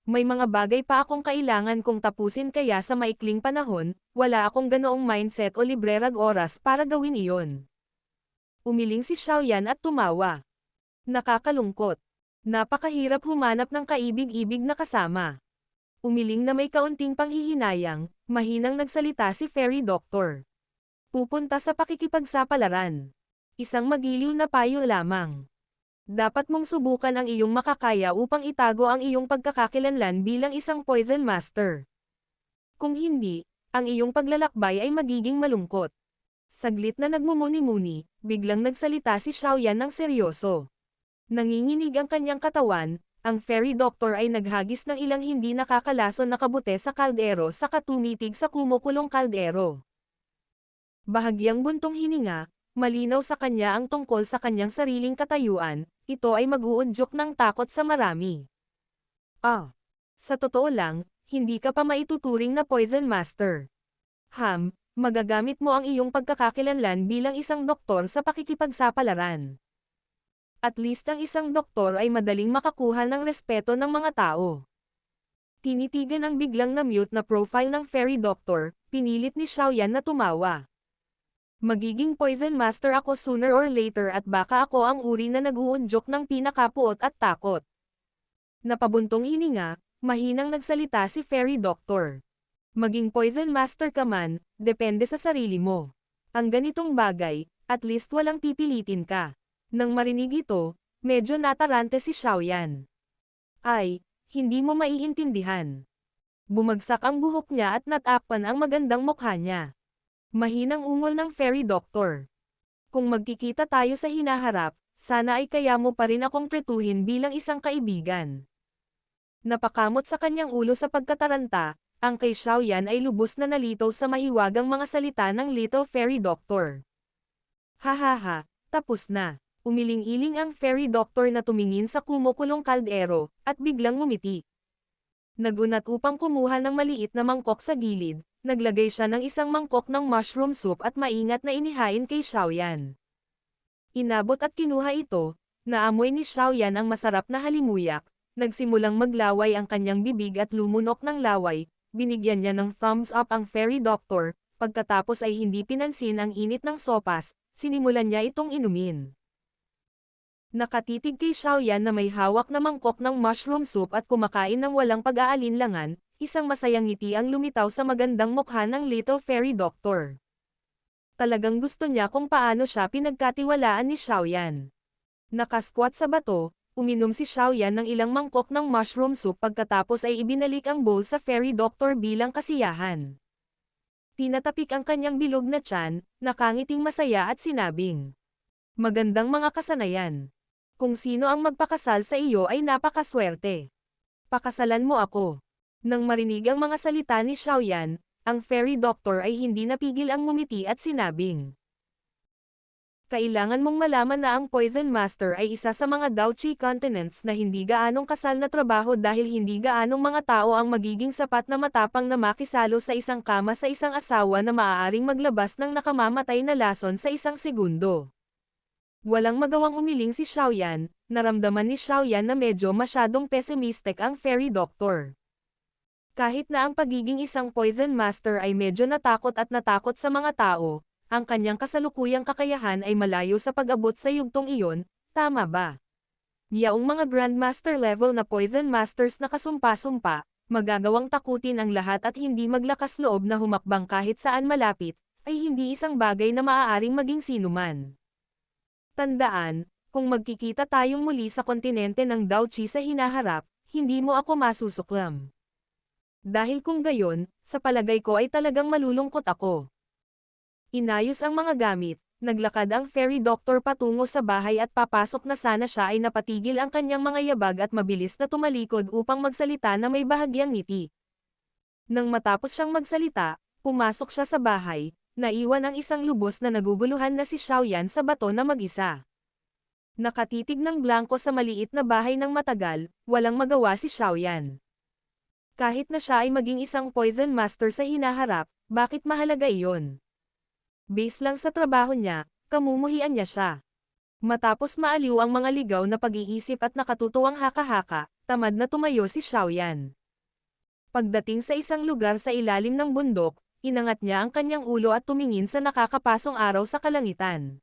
May mga bagay pa akong kailangan kong tapusin kaya sa maikling panahon, wala akong ganoong mindset o librerag oras para gawin iyon. Umiling si Xiaoyan at tumawa. Nakakalungkot. Napakahirap humanap ng kaibig-ibig na kasama. Umiling na may kaunting panghihinayang, mahinang nagsalita si Fairy Doctor. Pupunta sa pakikipagsapalaran. Isang magiliw na payo lamang. Dapat mong subukan ang iyong makakaya upang itago ang iyong pagkakakilanlan bilang isang Poison Master. Kung hindi, ang iyong paglalakbay ay magiging malungkot. Saglit na nagmumuni-muni, biglang nagsalita si Xiaoyan ng seryoso. Nanginginig ang kanyang katawan, ang Fairy Doctor ay naghagis ng ilang hindi nakakalason na kabute sa kaldero saka tumitig sa kumukulong kaldero. Bahagyang buntong hininga, malinaw sa kanya ang tungkol sa kanyang sariling katayuan, ito ay mag-uudyok ng takot sa marami. Sa totoo lang, hindi ka pa maituturing na Poison Master. Magagamit mo ang iyong pagkakakilanlan bilang isang doktor sa pakikipagsapalaran. At least ang isang doktor ay madaling makakuha ng respeto ng mga tao. Tinitigan ang biglang na-mute na profile ng Fairy Doctor, pinilit ni Xiaoyan na tumawa. Magiging Poison Master ako sooner or later at baka ako ang uri na nag-uudyok ng pinakapuot at takot. Napabuntong hininga, mahinang nagsalita si Fairy Doctor. Maging Poison Master ka man, depende sa sarili mo. Ang ganitong bagay, at least walang pipilitin ka. Nang marinig ito, Medyo natarante si Xiaoyan. Ay, hindi mo maiintindihan. Bumagsak ang buhok niya at natakpan ang magandang mukha niya. Mahinang ungol ng fairy doctor. Kung magkikita tayo sa hinaharap, sana ay kaya mo pa rin akong tretuhin bilang isang kaibigan. Napakamot sa kanyang ulo sa pagkataranta, ang kay Xiaoyan ay lubos na nalito sa mahiwagang mga salita ng Little Fairy Doctor. Hahaha, tapos na. Umiling-iling ang fairy doctor na tumingin sa kumukulong kaldero, at biglang ngumiti. Nagunat upang kumuha ng maliit na mangkok sa gilid, naglagay siya ng isang mangkok ng mushroom soup at maingat na inihain kay Xiaoyan. Inabot at kinuha ito, naamoy ni Xiaoyan ang masarap na halimuyak, nagsimulang maglaway ang kanyang bibig at lumunok ng laway, binigyan niya ng thumbs up ang fairy doctor, pagkatapos ay hindi pinansin ang init ng sopas, sinimulan niya itong inumin. Nakatitig kay Xiaoyan na may hawak na mangkok ng mushroom soup at kumakain ng walang pag-aalinlangan, isang masayang ngiti ang lumitaw sa magandang mukha ng Little Fairy Doctor. Talagang gusto niya kung paano siya pinagkatiwalaan ni Xiaoyan. Nakasquat sa bato, uminom si Xiaoyan ng ilang mangkok ng mushroom soup pagkatapos ay ibinalik ang bowl sa Fairy Doctor bilang kasiyahan. Tinatapik ang kanyang bilog na tiyan, nakangiting masaya at sinabing, "Magandang mga kasanayan. Kung sino ang magpakasal sa iyo ay napakaswerte. Pakasalan mo ako." Nang marinig ang mga salita ni Xiaoyan, ang fairy doctor ay hindi napigil ang ngumiti at sinabing, "Kailangan mong malaman na ang Poison Master ay isa sa mga Daochi continents na hindi gaanong kasal na trabaho dahil hindi gaanong mga tao ang magiging sapat na matapang na makisalo sa isang kama sa isang asawa na maaaring maglabas ng nakamamatay na lason sa isang segundo." Walang magawang umiling si Xiaoyan, naramdaman ni Xiaoyan na medyo masyadong pessimistic ang fairy doctor. Kahit na ang pagiging isang poison master ay medyo natakot sa mga tao, ang kanyang kasalukuyang kakayahan ay malayo sa pag-abot sa yugtong iyon, tama ba? Yaong mga grandmaster level na poison masters na kasumpa-sumpa, magagawang takutin ang lahat at hindi maglakas loob na humakbang kahit saan malapit, ay hindi isang bagay na maaaring maging sinuman. Tandaan, kung magkikita tayong muli sa kontinente ng Daochi sa hinaharap, hindi mo ako masusuklam. Dahil kung gayon, sa palagay ko ay talagang malulungkot ako. Inayos ang mga gamit, naglakad ang fairy doctor patungo sa bahay at papasok na sana siya ay napatigil ang kanyang mga yabag at mabilis na tumalikod upang magsalita na may bahagyang ngiti. Nang matapos siyang magsalita, pumasok siya sa bahay, naiwan ang isang lubos na naguguluhan na si Xiaoyan sa bato na mag-isa. Nakatitig ng blanko sa maliit na bahay ng matagal, walang magawa si Xiaoyan. Kahit na siya ay maging isang poison master sa hinaharap, bakit mahalaga iyon? Base lang sa trabaho niya, kamumuhian niya siya. Matapos maaliw ang mga ligaw na pag-iisip at nakatutuwang haka-haka, tamad na tumayo si Xiaoyan. Pagdating sa isang lugar sa ilalim ng bundok, inangat niya ang kanyang ulo at tumingin sa nakakapasong araw sa kalangitan.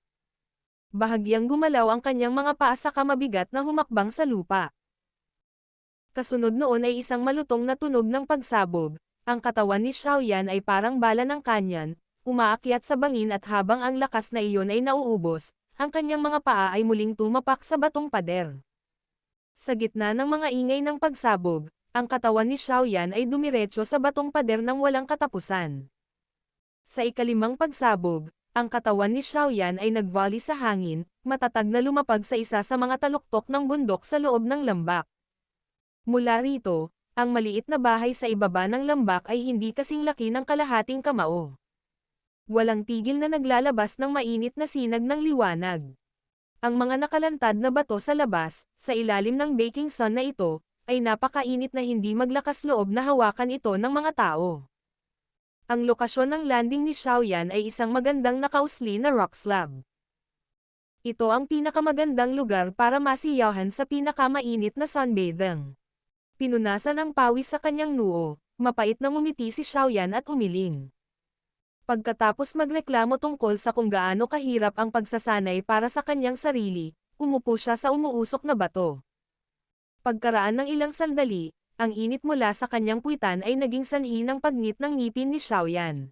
Bahagyang gumalaw ang kanyang mga paa sa mabigat na humakbang sa lupa. Kasunod noon ay isang malutong na tunog ng pagsabog, ang katawan ni Xiaoyan ay parang bala ng kanyan, umaakyat sa bangin at habang ang lakas na iyon ay nauubos, ang kanyang mga paa ay muling tumapak sa batong pader. Sa gitna ng mga ingay ng pagsabog, ang katawan ni Xiaoyan ay dumiretso sa batong pader ng walang katapusan. Sa ikalimang pagsabog, ang katawan ni Xiaoyan ay nag-volley sa hangin, matatag na lumapag sa isa sa mga taluktok ng bundok sa loob ng lambak. Mula rito, ang maliit na bahay sa ibaba ng lambak ay hindi kasing laki ng kalahating kamao. Walang tigil na naglalabas ng mainit na sinag ng liwanag. Ang mga nakalantad na bato sa labas, sa ilalim ng baking sun na ito, ay napakainit na hindi maglakas loob na hawakan ito ng mga tao. Ang lokasyon ng landing ni Xiaoyan ay isang magandang nakausli na rock slab. Ito ang pinakamagandang lugar para masiyahan sa pinakamainit na sunbathing. Pinunasan ang pawis sa kanyang noo, mapait na ngumiti si Xiaoyan at umiling. Pagkatapos magreklamo tungkol sa kung gaano kahirap ang pagsasanay para sa kanyang sarili, umupo siya sa umuusok na bato. Pagkaraan ng ilang sandali, ang init mula sa kanyang puwitan ay naging sanhi ng pagngit ng ngipin ni Xiaoyan.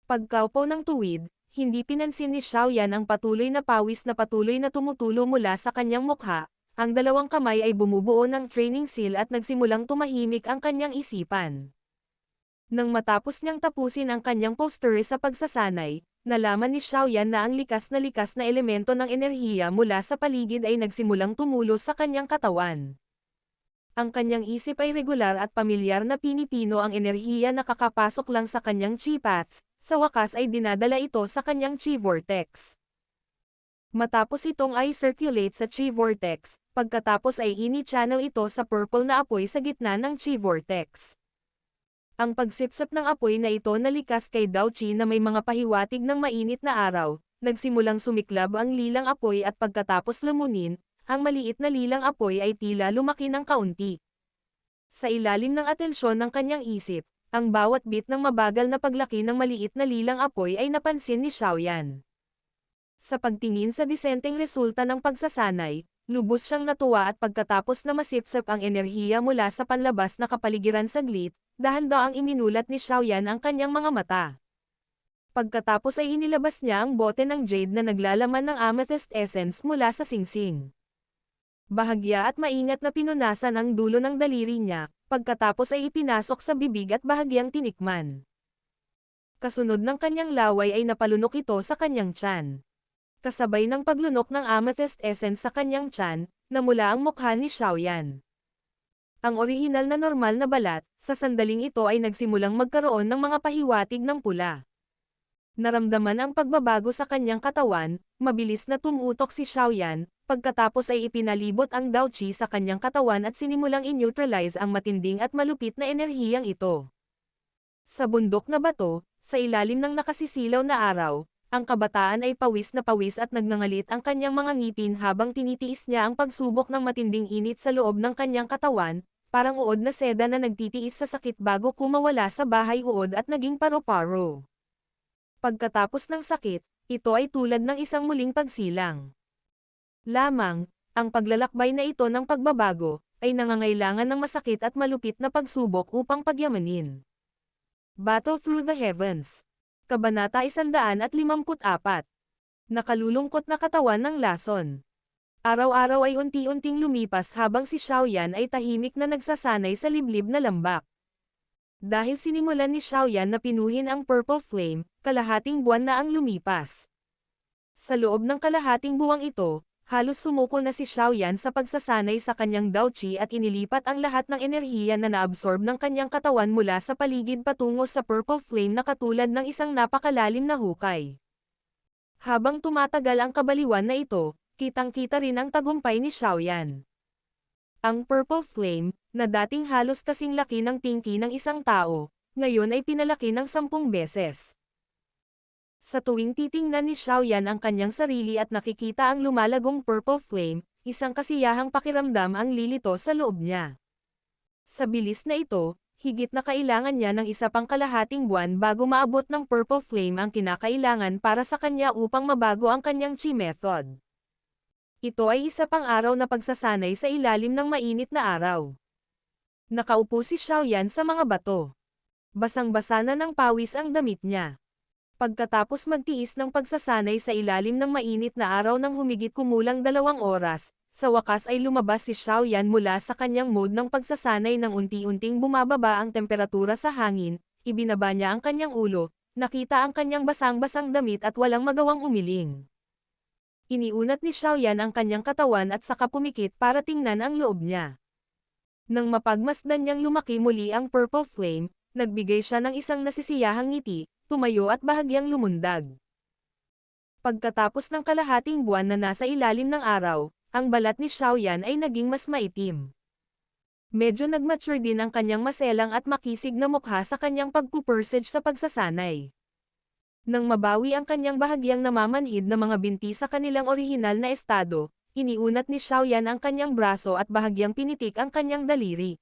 Pagkaupo ng tuwid, hindi pinansin ni Xiaoyan ang patuloy na pawis na patuloy na tumutulo mula sa kanyang mukha. Ang dalawang kamay ay bumubuo ng training seal at nagsimulang tumahimik ang kanyang isipan. Nang matapos niyang tapusin ang kanyang posture sa pagsasanay, nalaman ni Xiaoyan na ang likas na elemento ng enerhiya mula sa paligid ay nagsimulang tumulo sa kanyang katawan. Ang kanyang isip ay regular at pamilyar na pinipino ang enerhiya na kakapasok lang sa kanyang chi paths, sa wakas ay dinadala ito sa kanyang chi vortex. Matapos itong i-circulate sa chi vortex, pagkatapos ay ini-channel ito sa purple na apoy sa gitna ng chi vortex. Ang pagsipsip ng apoy na ito na likas kay Dao Qi na may mga pahiwatig ng mainit na araw, nagsimulang sumiklab ang lilang apoy at pagkatapos lamunin, ang maliit na lilang apoy ay tila lumaki ng kaunti. Sa ilalim ng atensyon ng kanyang isip, ang bawat bit ng mabagal na paglaki ng maliit na lilang apoy ay napansin ni Xiaoyan. Sa pagtingin sa disenteng resulta ng pagsasanay, lubos siyang natuwa at pagkatapos na masipsip ang enerhiya mula sa panlabas na kapaligiran saglit, dahan-daang iminulat ni Xiaoyan ang kanyang mga mata. Pagkatapos ay inilabas niya ang bote ng jade na naglalaman ng amethyst essence mula sa singsing. Bahagya at maingat na pinunasan ang dulo ng daliri niya, pagkatapos ay ipinasok sa bibig at bahagyang tinikman. Kasunod ng kanyang laway ay napalunok ito sa kanyang tiyan. Kasabay ng paglunok ng amethyst essence sa kanyang tiyan, namula ang mukha ni Xiaoyan. Ang orihinal na normal na balat, sa sandaling ito ay nagsimulang magkaroon ng mga pahiwatig ng pula. Naramdaman ang pagbabago sa kanyang katawan, mabilis na tumutok si Xiaoyan, pagkatapos ay ipinalibot ang Dao Qi sa kanyang katawan at sinimulang in-neutralize ang matinding at malupit na enerhiyang ito. Sa bundok na bato, sa ilalim ng nakasisilaw na araw, ang kabataan ay pawis at nagngangalit ang kanyang mga ngipin habang tinitiis niya ang pagsubok ng matinding init sa loob ng kanyang katawan, parang uod na seda na nagtitiis sa sakit bago kumawala sa bahay uod at naging paro-paro. Pagkatapos ng sakit, ito ay tulad ng isang muling pagsilang. Lamang, ang paglalakbay na ito ng pagbabago, ay nangangailangan ng masakit at malupit na pagsubok upang pagyamanin. Battle Through the Heavens. Kabanata 154. Nakalulungkot na katawan ng lason. Araw-araw ay unti-unting lumipas habang si Xiaoyan ay tahimik na nagsasanay sa liblib na lambak. Dahil sinimulan ni Xiaoyan na pinuhin ang Purple Flame, kalahating buwan na ang lumipas. Sa loob ng kalahating buwang ito, halos sumuko na si Xiaoyan sa pagsasanay sa kanyang Dao Qi at inilipat ang lahat ng enerhiya na naabsorb ng kanyang katawan mula sa paligid patungo sa Purple Flame na katulad ng isang napakalalim na hukay. Habang tumatagal ang kabaliwan na ito, kitang-kita rin ang tagumpay ni Xiaoyan. Ang Purple Flame, na dating halos kasing laki ng pinky ng isang tao, ngayon ay pinalaki ng 10 beses. Sa tuwing titingnan ni Xiaoyan ang kanyang sarili at nakikita ang lumalagong Purple Flame, isang kasiyahang pakiramdam ang lilito sa loob niya. Sa bilis na ito, higit na kailangan niya ng isa pang kalahating buwan bago maabot ng Purple Flame ang kinakailangan para sa kanya upang mabago ang kanyang Chi method. Ito ay isa pang araw na pagsasanay sa ilalim ng mainit na araw. Nakaupo si Xiaoyan sa mga bato. Basang-basa na ng pawis ang damit niya. Pagkatapos magtiis ng pagsasanay sa ilalim ng mainit na araw ng humigit kumulang 2 oras, sa wakas ay lumabas si Xiaoyan mula sa kanyang mode ng pagsasanay ng unti-unting bumababa ang temperatura sa hangin, ibinaba niya ang kanyang ulo, nakita ang kanyang basang-basang damit at walang magawang umiling. Iniunat ni Xiaoyan ang kanyang katawan at saka pumikit para tingnan ang loob niya. Nang mapagmasdan niyang lumaki muli ang Purple Flame, nagbigay siya ng isang nasisiyahang ngiti, tumayo at bahagyang lumundag. Pagkatapos ng kalahating buwan na nasa ilalim ng araw, ang balat ni Xiaoyan ay naging mas maitim. Medyo nagmature din ang kanyang maselang at makisig na mukha sa kanyang pagpupursige sa pagsasanay. Nang mabawi ang kanyang bahagyang namamanhid na mga binti sa kanilang orihinal na estado, iniunat ni Xiaoyan ang kanyang braso at bahagyang pinitik ang kanyang daliri.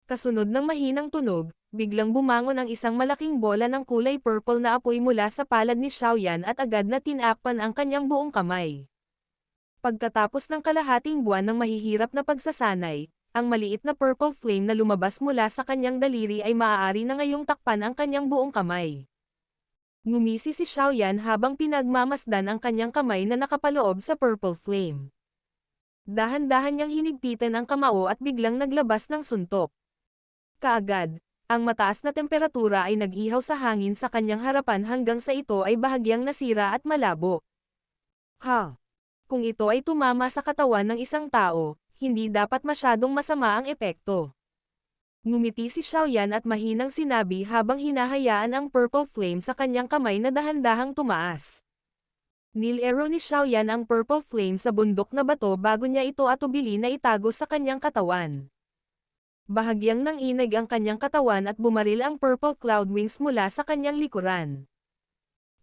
Kasunod ng mahinang tunog, biglang bumangon ang isang malaking bola ng kulay purple na apoy mula sa palad ni Xiaoyan at agad na tinakpan ang kanyang buong kamay. Pagkatapos ng kalahating buwan ng mahihirap na pagsasanay, ang maliit na purple flame na lumabas mula sa kanyang daliri ay maaari na ngayong takpan ang kanyang buong kamay. Ngumisi si Xiaoyan habang pinagmamasdan ang kanyang kamay na nakapaloob sa purple flame. Dahan-dahan niyang hinigpitan ang kamao at biglang naglabas ng suntok. Kaagad, ang mataas na temperatura ay nag-ihaw sa hangin sa kanyang harapan hanggang sa ito ay bahagyang nasira at malabo. Kung ito ay tumama sa katawan ng isang tao, hindi dapat masyadong masama ang epekto. Ngumiti si Xiaoyan at mahinang sinabi habang hinahayaan ang purple flame sa kanyang kamay na dahan-dahang tumaas. Nilero ni Xiaoyan ang purple flame sa bundok na bato bago niya ito atubili na itago sa kanyang katawan. Bahagyang nanginig ang kanyang katawan at bumaril ang purple cloud wings mula sa kanyang likuran.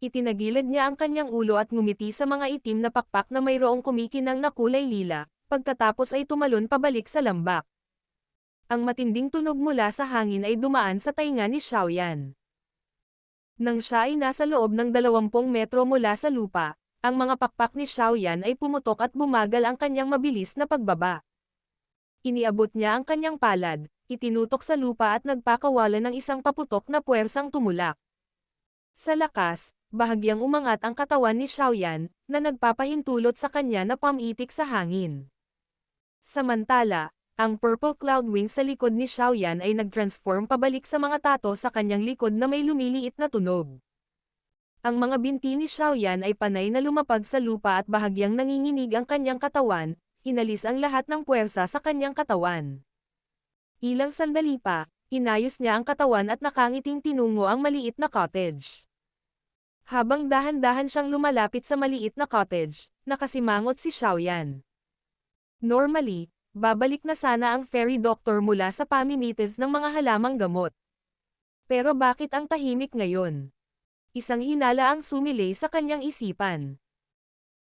Itinagilid niya ang kanyang ulo at ngumiti sa mga itim na pakpak na mayroong kumikinang na kulay lila, pagkatapos ay tumalon pabalik sa lambak. Ang matinding tunog mula sa hangin ay dumaan sa tainga ni Xiaoyan. Nang siya ay nasa loob ng 20 metro mula sa lupa, ang mga pakpak ni Xiaoyan ay pumutok at bumagal ang kanyang mabilis na pagbaba. Iniabot niya ang kanyang palad, itinutok sa lupa at nagpakawalan ng isang paputok na puwersang tumulak. Sa lakas, bahagyang umangat ang katawan ni Xiaoyan, na nagpapahintulot sa kanya na pamitik sa hangin. Samantala, ang purple cloud wings sa likod ni Xiaoyan ay nag-transform pabalik sa mga tato sa kanyang likod na may lumiliit na tunog. Ang mga binti ni Xiaoyan ay panay na lumapag sa lupa at bahagyang nanginginig ang kanyang katawan, inalis ang lahat ng puwersa sa kanyang katawan. Ilang sandali pa, inayos niya ang katawan at nakangiting tinungo ang maliit na cottage. Habang dahan-dahan siyang lumalapit sa maliit na cottage, nakasimangot si Xiaoyan. Normally, babalik na sana ang fairy doctor mula sa pamimitis ng mga halamang gamot. Pero bakit ang tahimik ngayon? Isang hinala ang sumilay sa kanyang isipan.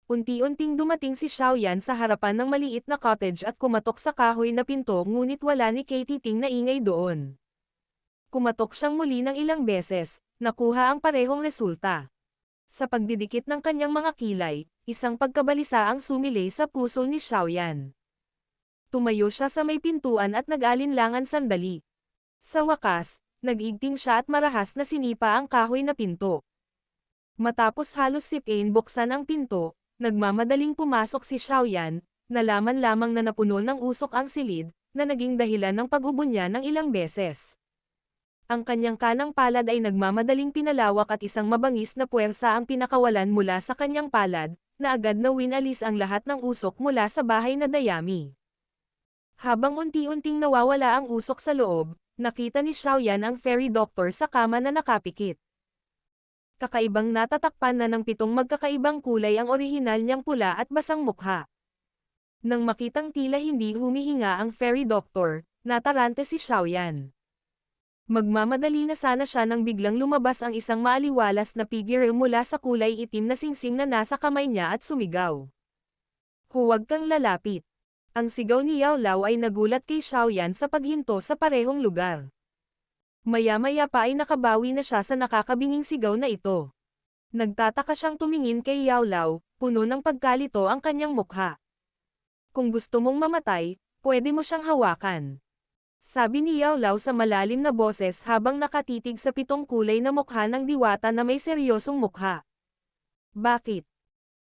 Unti-unting dumating si Xiaoyan sa harapan ng maliit na cottage at kumatok sa kahoy na pinto ngunit wala ni Katie Ting na ingay doon. Kumatok siyang muli ng ilang beses, nakuha ang parehong resulta. Sa pagdidikit ng kanyang mga kilay, isang pagkabalisa ang sumilay sa puso ni Xiaoyan. Tumayo siya sa may pintuan at nag-alinlangan sandali. Sa wakas, nag-igting siya at marahas na sinipa ang kahoy na pinto. Matapos halos sipin buksan ang pinto, nagmamadaling pumasok si Xiaoyan, nalaman lamang na napuno ng usok ang silid, na naging dahilan ng pag-ubo niya ng ilang beses. Ang kanyang kanang palad ay nagmamadaling pinalawak at isang mabangis na puwersa ang pinakawalan mula sa kanyang palad, na agad na winalis ang lahat ng usok mula sa bahay na dayami. Habang unti-unting nawawala ang usok sa loob, nakita ni Xiaoyan ang fairy doctor sa kama na nakapikit. Kakaibang natatakpan na ng 7 magkakaibang kulay ang orihinal niyang pula at basang mukha. Nang makitang tila hindi humihinga ang fairy doctor, natarante si Xiaoyan. Magmamadali na sana siya nang biglang lumabas ang isang maaliwalas na figure mula sa kulay itim na singsing na nasa kamay niya at sumigaw. Huwag kang lalapit. Ang sigaw ni Yao Lao ay nagulat kay Xiaoyan sa paghinto sa parehong lugar. Maya-maya pa ay nakabawi na siya sa nakakabinging sigaw na ito. Nagtataka siyang tumingin kay Yao Lao, puno ng pagkalito ang kanyang mukha. Kung gusto mong mamatay, pwede mo siyang hawakan. Sabi ni Yao Lao sa malalim na boses habang nakatitig sa 7 kulay na mukha ng diwata na may seryosong mukha. Bakit?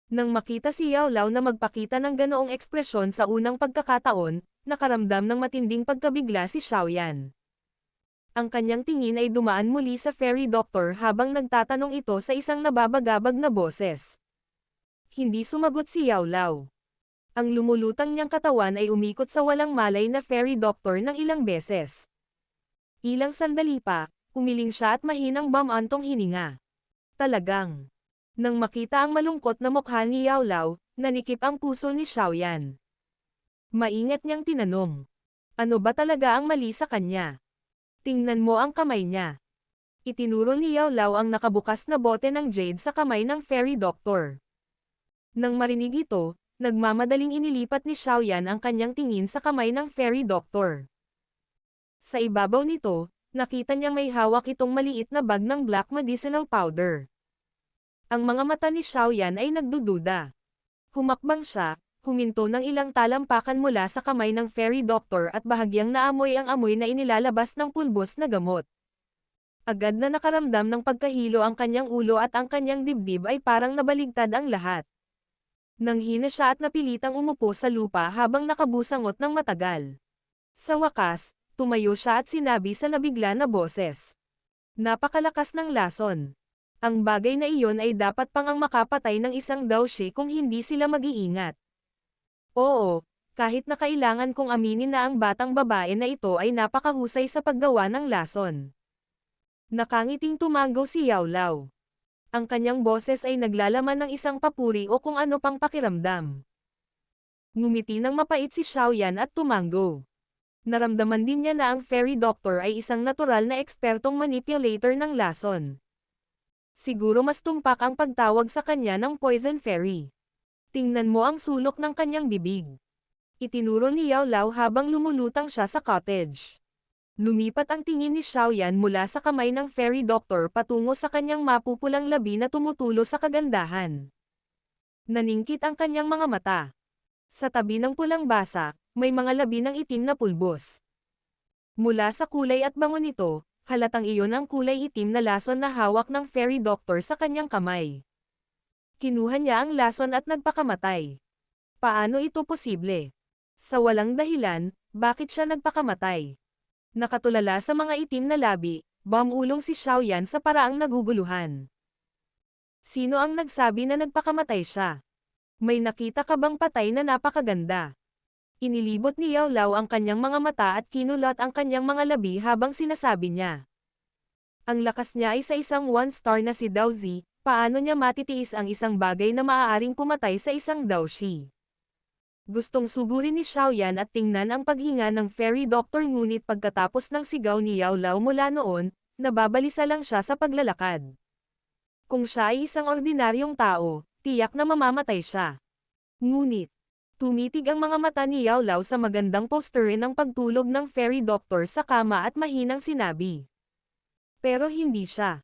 Nang makita si Yao Lao na magpakita ng ganoong ekspresyon sa unang pagkakataon, nakaramdam ng matinding pagkabigla si Xiaoyan. Ang kanyang tingin ay dumaan muli sa fairy doctor habang nagtatanong ito sa isang nababagabag na boses. Hindi sumagot si Yao Lao. Ang lumulutang niyang katawan ay umikot sa walang malay na fairy doctor ng ilang beses. Ilang sandali pa, umiling siya at mahinang bumantong hininga. Talagang. Nang makita ang malungkot na mukha ni Yao Lao, nanikip ang puso ni Xiaoyan. Maingat niyang tinanong. Ano ba talaga ang mali sa kanya? Tingnan mo ang kamay niya. Itinuro ni Yao Lao ang nakabukas na bote ng jade sa kamay ng fairy doctor. Nang marinig ito, nagmamadaling inilipat ni Xiaoyan ang kanyang tingin sa kamay ng fairy doctor. Sa ibabaw nito, nakita niyang may hawak itong maliit na bag ng black medicinal powder. Ang mga mata ni Xiaoyan ay nagdududa. Humakbang siya, huminto ng ilang talampakan mula sa kamay ng fairy doctor at bahagyang naamoy ang amoy na inilalabas ng pulbos na gamot. Agad na nakaramdam ng pagkahilo ang kanyang ulo at ang kanyang dibdib ay parang nabaligtad ang lahat. Nanghina siya at napilitang umupo sa lupa habang nakabusangot ng matagal. Sa wakas, tumayo siya at sinabi sa nabigla na boses. Napakalakas ng lason. Ang bagay na iyon ay dapat pang ang makapatay ng isang daoshi kung hindi sila mag-iingat. Oo, kahit na kailangan kong aminin na ang batang babae na ito ay napakahusay sa paggawa ng lason. Nakangiting tumango si Yao Lao. Ang kanyang boses ay naglalaman ng isang papuri o kung ano pang pakiramdam. Ngumiti ng mapait si Xiaoyan at tumango. Naramdaman din niya na ang fairy doctor ay isang natural na ekspertong manipulator ng lason. Siguro mas tumpak ang pagtawag sa kanya ng poison fairy. Tingnan mo ang sulok ng kanyang bibig. Itinuro ni Yao Lao habang lumulutang siya sa cottage. Lumipat ang tingin ni Xiaoyan mula sa kamay ng fairy doctor patungo sa kanyang mapupulang labi na tumutulo sa kagandahan. Naningkit ang kanyang mga mata. Sa tabi ng pulang basa, may mga labi ng itim na pulbos. Mula sa kulay at bango nito, halatang iyon ang kulay itim na lason na hawak ng fairy doctor sa kanyang kamay. Kinuha niya ang lason at nagpakamatay. Paano ito posible? Sa walang dahilan, bakit siya nagpakamatay? Nakatulala sa mga itim na labi, bumulong si Xiaoyan sa paraang naguguluhan. Sino ang nagsabi na nagpakamatay siya? May nakita ka bang patay na napakaganda? Inilibot ni Yao Lao ang kanyang mga mata at kinulot ang kanyang mga labi habang sinasabi niya. Ang lakas niya ay sa isang one-star na si Dao Zi, paano niya matitiis ang isang bagay na maaaring pumatay sa isang daoshi? Gustong sugurin ni Xiaoyan at tingnan ang paghinga ng fairy doctor ngunit pagkatapos ng sigaw ni Yao Lao mula noon, nababalisa lang siya sa paglalakad. Kung siya ay isang ordinaryong tao, tiyak na mamamatay siya. Ngunit, tumitig ang mga mata ni Yao Lao sa magandang poster ng pagtulog ng fairy doctor sa kama at mahinang sinabi. Pero hindi siya.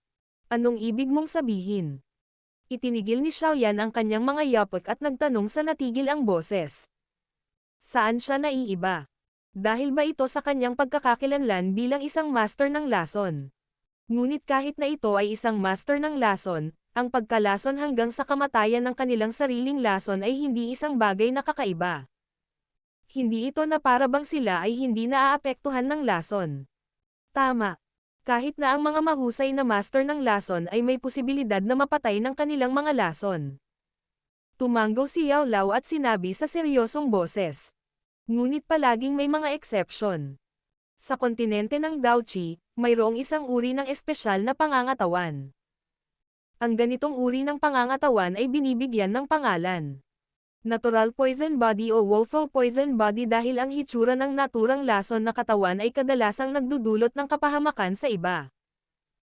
Anong ibig mong sabihin? Itinigil ni Xiaoyan ang kanyang mga yapok at nagtanong sa natigil ang boses. Saan siya naiiba? Dahil ba ito sa kanyang pagkakakilanlan bilang isang master ng lason? Ngunit kahit na ito ay isang master ng lason, ang pagkalason hanggang sa kamatayan ng kanilang sariling lason ay hindi isang bagay na kakaiba. Hindi ito na para bang sila ay hindi naaapektuhan ng lason. Tama. Kahit na ang mga mahusay na master ng lason ay may posibilidad na mapatay ng kanilang mga lason. Tumango si Yao Lao at sinabi sa seryosong boses. Ngunit palaging may mga exception. Sa kontinente ng Daochi, mayroong isang uri ng espesyal na pangangatawan. Ang ganitong uri ng pangangatawan ay binibigyan ng pangalan. Natural poison body o woeful poison body dahil ang hitsura ng naturang lason na katawan ay kadalasang nagdudulot ng kapahamakan sa iba.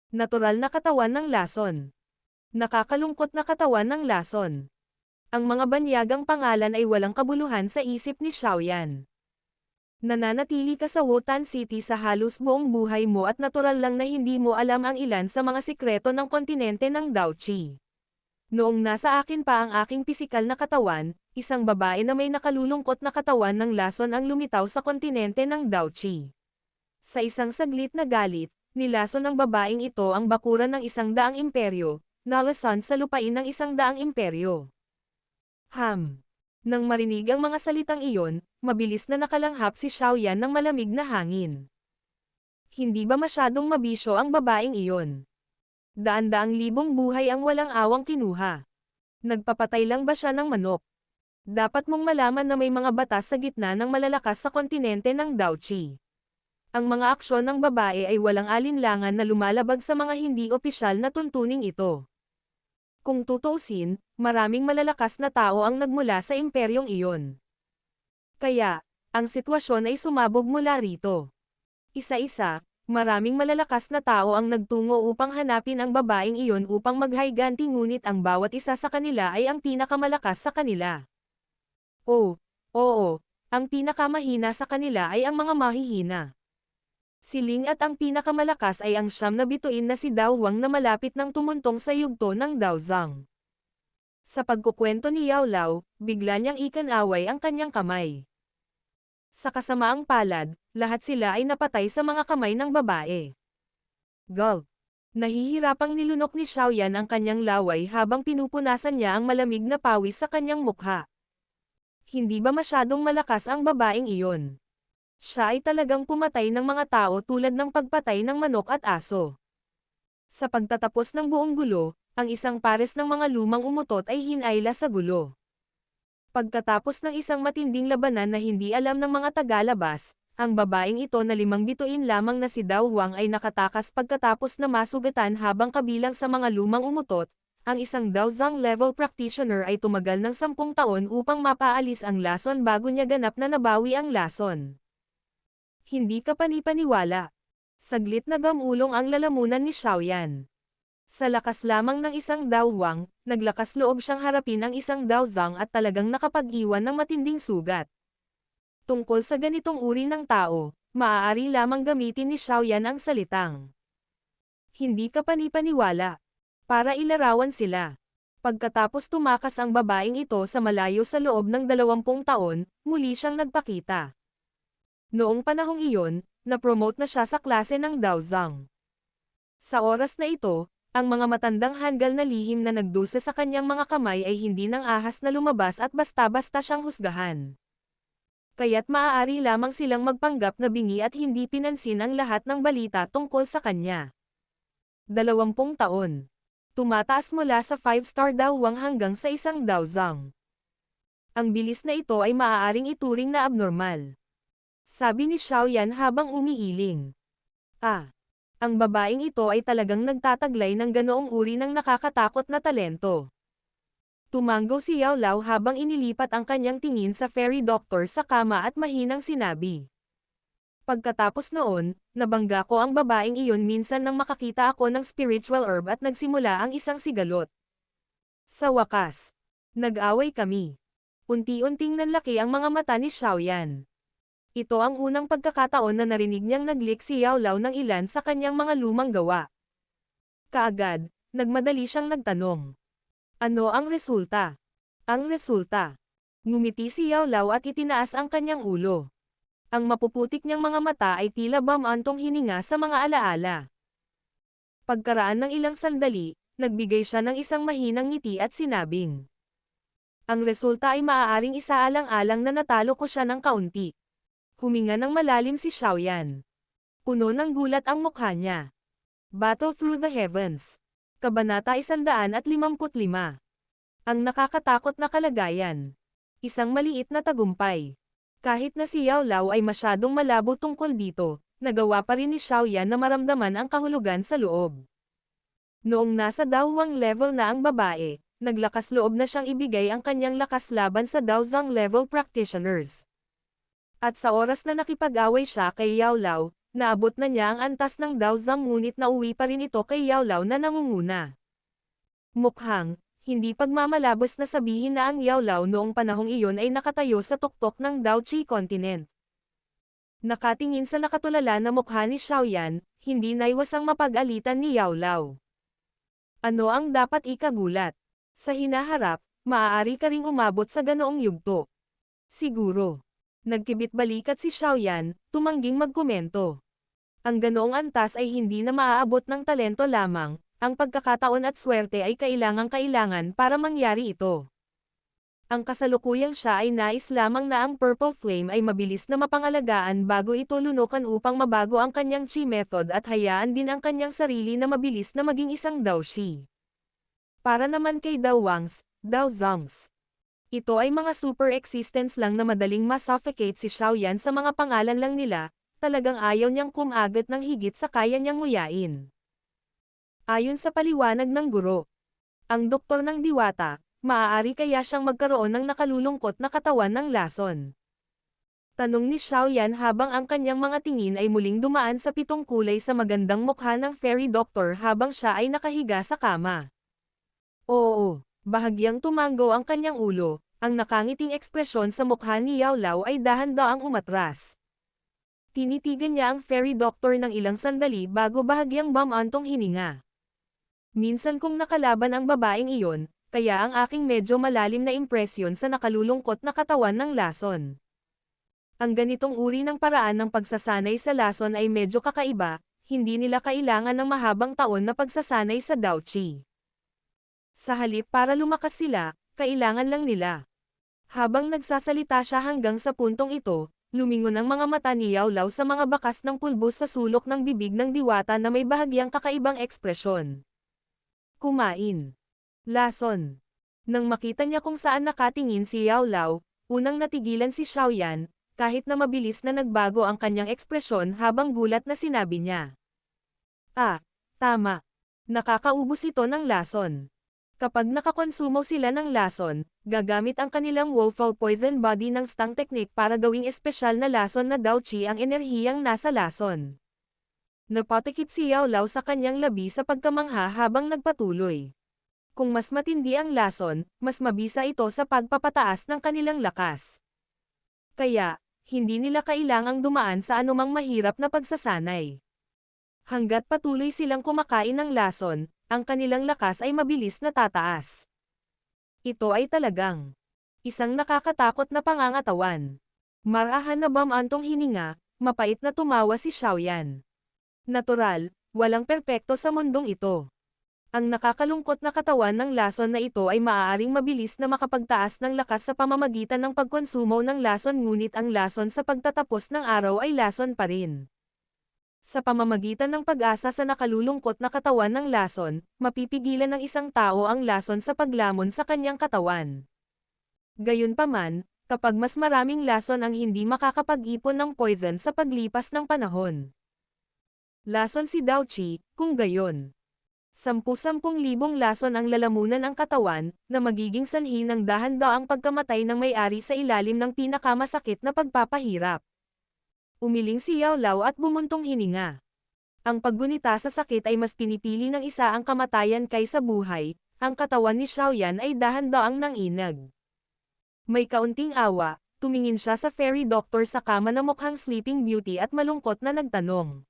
Natural na katawan ng lason. Nakakalungkot na katawan ng lason. Ang mga banyagang pangalan ay walang kabuluhan sa isip ni Xiaoyan. Nananatili ka sa Wotan City sa halos buong buhay mo at natural lang na hindi mo alam ang ilan sa mga sikreto ng kontinente ng Daochi. Noong nasa akin pa ang aking pisikal na katawan, isang babae na may nakalulungkot na katawan ng lason ang lumitaw sa kontinente ng Daochi. Sa isang saglit na galit, nilason ng babaeng ito ang bakuran ng 100 imperyo, nalason sa lupain ng 100 imperyo. Nang marinig ang mga salitang iyon, mabilis na nakalanghap si Xiaoyan ng malamig na hangin. Hindi ba masyadong mabisyo ang babaeng iyon? Daan-daang libong buhay ang walang awang kinuha. Nagpapatay lang ba siya ng manok? Dapat mong malaman na may mga batas sa gitna ng malalakas sa kontinente ng Daochi. Ang mga aksyon ng babae ay walang alinlangan na lumalabag sa mga hindi opisyal na tuntuning ito. Kung tutuusin, maraming malalakas na tao ang nagmula sa imperyong iyon. Kaya, ang sitwasyon ay sumabog mula rito. Isa-isa, maraming malalakas na tao ang nagtungo upang hanapin ang babaeng iyon upang maghayganti ngunit ang bawat isa sa kanila ay ang pinakamalakas sa kanila. Oo, ang pinakamahina sa kanila ay ang mga mahihina. Si Ling at ang pinakamalakas ay ang siyam na bituin na si Dao Huang na malapit ng tumuntong sa yugto ng Daozang. Sa pagkukwento ni Yao Lao, bigla niyang ikanaway ang kanyang kamay. Sa kasamaang palad, lahat sila ay napatay sa mga kamay ng babae. Gulp! Nahihirapang nilunok ni Xiaoyan ang kanyang laway habang pinupunasan niya ang malamig na pawis sa kanyang mukha. Hindi ba masyadong malakas ang babaeng iyon? Siya ay talagang pumatay ng mga tao tulad ng pagpatay ng manok at aso. Sa pagtatapos ng buong gulo, ang isang pares ng mga lumang umutot ay hinayla sa gulo. Pagkatapos ng isang matinding labanan na hindi alam ng mga tagalabas, ang babaeng ito na 5 bituin lamang na si Dao Huang ay nakatakas pagkatapos na masugatan habang kabilang sa mga lumang umutot. Ang isang Daozang level practitioner ay tumagal ng 10 taon upang mapaalis ang lason bago niya ganap na nabawi ang lason. Hindi ka panipaniwala. Saglit na gamulong ang lalamunan ni Xiaoyan. Sa lakas lamang ng isang Dao Huang, naglakas loob siyang harapin ang isang Daozang at talagang nakapag-iwan ng matinding sugat. Tungkol sa ganitong uri ng tao, maaari lamang gamitin ni Xiaoyan ang salitang hindi ka panipaniwala para ilarawan sila. Pagkatapos tumakas ang babaeng ito sa malayo sa loob ng 20 taon, muli siyang nagpakita. Noong panahong iyon, na-promote na siya sa klase ng Daozang. Sa oras na ito, ang mga matandang hanggal na lihim na nagdusa sa kanyang mga kamay ay hindi nang ahas na lumabas at basta-basta siyang husgahan. Kaya't maaari lamang silang magpanggap na bingi at hindi pinansin ang lahat ng balita tungkol sa kanya. 20 taon. Tumataas mula sa 5-star Dao Huang hanggang sa isang Daozang. Ang bilis na ito ay maaaring ituring na abnormal. Sabi ni Xiaoyan habang umiiling. Ang babaeng ito ay talagang nagtataglay ng ganoong uri ng nakakatakot na talento. Tumango si Yao Lao habang inilipat ang kanyang tingin sa fairy doctor sa kama at mahinang sinabi. Pagkatapos noon, nabangga ko ang babaeng iyon minsan nang makakita ako ng spiritual herb at nagsimula ang isang sigalot. Sa wakas, nag-away kami. Unti-unting nanlaki ang mga mata ni Xiaoyan. Ito ang unang pagkakataon na narinig niyang naglik si Yao Lao ng ilan sa kanyang mga lumang gawa. Kaagad, nagmadali siyang nagtanong. Ano ang resulta? Ang resulta. Ngumiti si Yao Lao at itinaas ang kanyang ulo. Ang mapuputik niyang mga mata ay tila bamantong hininga sa mga alaala. Pagkaraan ng ilang sandali, nagbigay siya ng isang mahinang ngiti at sinabing. Ang resulta ay maaaring isaalang-alang na natalo ko siya ng kaunti. Huminga ng malalim si Xiaoyan. Puno ng gulat ang mukha niya. Battle Through the Heavens. Kabanata 155. Ang nakakatakot na kalagayan. Isang maliit na tagumpay. Kahit na si Yao Lao ay masyadong malabo tungkol dito, nagawa pa rin ni Xiaoyan na maramdaman ang kahulugan sa loob. Noong nasa Dao Huang level na ang babae, naglakas loob na siyang ibigay ang kanyang lakas laban sa Daozang level practitioners. At sa oras na nakipag-away siya kay Yao Lao, naabot na niya ang antas ng Daozang ngunit nauwi pa rin ito kay Yao Lao na nangunguna. Mukhang, hindi pagmamalabos na sabihin na ang Yao Lao noong panahong iyon ay nakatayo sa tuktok ng Daochi Continent. Nakatingin sa nakatulala na mukha ni Xiaoyan, hindi naiwasang mapag-alitan ni Yao Lao. Ano ang dapat ikagulat? Sa hinaharap, maaari ka ring umabot sa ganoong yugto. Siguro. Nagkibit balikat si Xiaoyan, tumangging magkomento. Ang ganoong antas ay hindi na maaabot ng talento lamang, ang pagkakataon at swerte ay kailangang-kailangan para mangyari ito. Ang kasalukuyang siya ay nais lamang na ang Purple Flame ay mabilis na mapangalagaan bago ito lunukan upang mabago ang kanyang chi method at hayaan din ang kanyang sarili na mabilis na maging isang Daoshi. Para naman kay Daowangs, Daozangs. Ito ay mga super existence lang na madaling ma-suffocate si Xiaoyan sa mga pangalan lang nila, talagang ayaw niyang kumagat ng higit sa kaya niyang nguyain. Ayon sa paliwanag ng guro, ang doktor ng diwata, maaari kaya siyang magkaroon ng nakalulungkot na katawan ng lason. Tanong ni Xiaoyan habang ang kanyang mga tingin ay muling dumaan sa 7 kulay sa magandang mukha ng fairy doctor habang siya ay nakahiga sa kama. Oo. Bahagyang tumango ang kanyang ulo, ang nakangiting ekspresyon sa mukha ni Yao Lao ay dahan-daang umatras. Tinitigan niya ang fairy doctor ng ilang sandali bago bahagyang bamantong hininga. Minsan kong nakalaban ang babaeng iyon, kaya ang aking medyo malalim na impresyon sa nakalulungkot na katawan ng lason. Ang ganitong uri ng paraan ng pagsasanay sa lason ay medyo kakaiba, hindi nila kailangan ng mahabang taon na pagsasanay sa Dao Chi. Sa halip para lumakas sila, kailangan lang nila. Habang nagsasalita siya hanggang sa puntong ito, lumingon ang mga mata ni Yao Lao sa mga bakas ng pulbos sa sulok ng bibig ng diwata na may bahagyang kakaibang ekspresyon. Kumain. Lason. Nang makita niya kung saan nakatingin si Yao Lao, unang natigilan si Xiaoyan, kahit na mabilis na nagbago ang kanyang ekspresyon habang gulat na sinabi niya. Ah, tama. Nakakaubos ito ng lason. Kapag nakakonsumo sila ng lason, gagamit ang kanilang Wolfall Poison Body ng Stang Technique para gawing espesyal na lason na Dao Chi ang enerhiyang nasa lason. Napatikip si Yao Lao sa kanyang labi sa pagkamangha habang nagpatuloy. Kung mas matindi ang lason, mas mabisa ito sa pagpapataas ng kanilang lakas. Kaya, hindi nila kailangang dumaan sa anumang mahirap na pagsasanay. Hanggat patuloy silang kumakain ng lason, ang kanilang lakas ay mabilis na tataas. Ito ay talagang isang nakakatakot na pangangatawan. Marahan na bamantong hininga, mapait na tumawa si Xiaoyan. Natural, walang perpekto sa mundong ito. Ang nakakalungkot na katawan ng lason na ito ay maaaring mabilis na makapagtaas ng lakas sa pamamagitan ng pagkonsumo ng lason, ngunit ang lason sa pagtatapos ng araw ay lason pa rin. Sa pamamagitan ng pag-asa sa nakalulungkot na katawan ng lason, mapipigilan ng isang tao ang lason sa paglamon sa kanyang katawan. Gayunpaman, kapag mas maraming lason ang hindi makakapag-ipon ng poison sa paglipas ng panahon. Lason si Dao Chi, kung gayon. 10,000 lason ang lalamunan ang katawan, na magiging sanhi ng dahan-daang pagkamatay ng may-ari sa ilalim ng pinakamasakit na pagpapahirap. Umiling si Yao Lao at bumuntong hininga. Ang paggunita sa sakit ay mas pinipili ng isa ang kamatayan kaysa buhay, ang katawan ni Xiaoyan ay dahan-daang nanginag. May kaunting awa, tumingin siya sa fairy doctor sa kama na mukhang Sleeping Beauty at malungkot na nagtanong.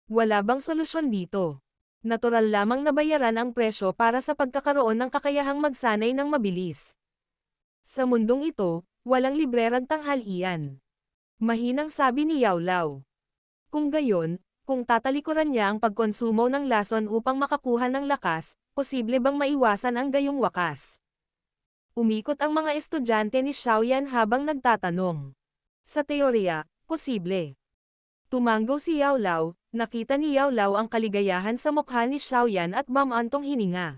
Wala bang solusyon dito? Natural lamang na bayaran ang presyo para sa pagkakaroon ng kakayahang magsanay ng mabilis. Sa mundong ito, walang librerang tanghalian. Mahinang sabi ni Yao Lao. Kung gayon, kung tatalikuran niya ang pagkonsumo ng lason upang makakuha ng lakas, posible bang maiwasan ang gayong wakas? Umikot ang mga estudyante ni Xiaoyan habang nagtatanong. Sa teorya, posible. Tumanggo si Yao Lao, nakita ni Yao Lao ang kaligayahan sa mukha ni Xiaoyan at bamantong hininga.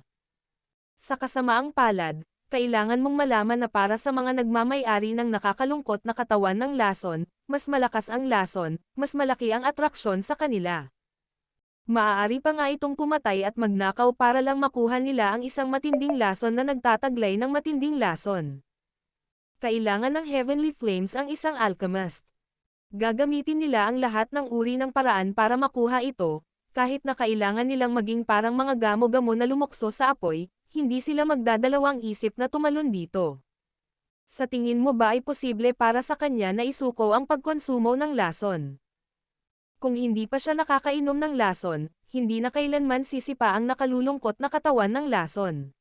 Sa kasamaang palad, kailangan mong malaman na para sa mga nagmamay-ari ng nakakalungkot na katawan ng lason, mas malakas ang lason, mas malaki ang atraksyon sa kanila. Maaari pa nga itong pumatay at magnakaw para lang makuha nila ang isang matinding lason na nagtataglay ng matinding lason. Kailangan ng Heavenly Flames ang isang alchemist. Gagamitin nila ang lahat ng uri ng paraan para makuha ito, kahit na kailangan nilang maging parang mga gamo-gamo na lumukso sa apoy, hindi sila magdadalawang isip na tumalon dito. Sa tingin mo ba ay posible para sa kanya na isuko ang pagkonsumo ng lason? Kung hindi pa siya nakakainom ng lason, hindi na kailanman sisipa ang nakalulungkot na katawan ng lason.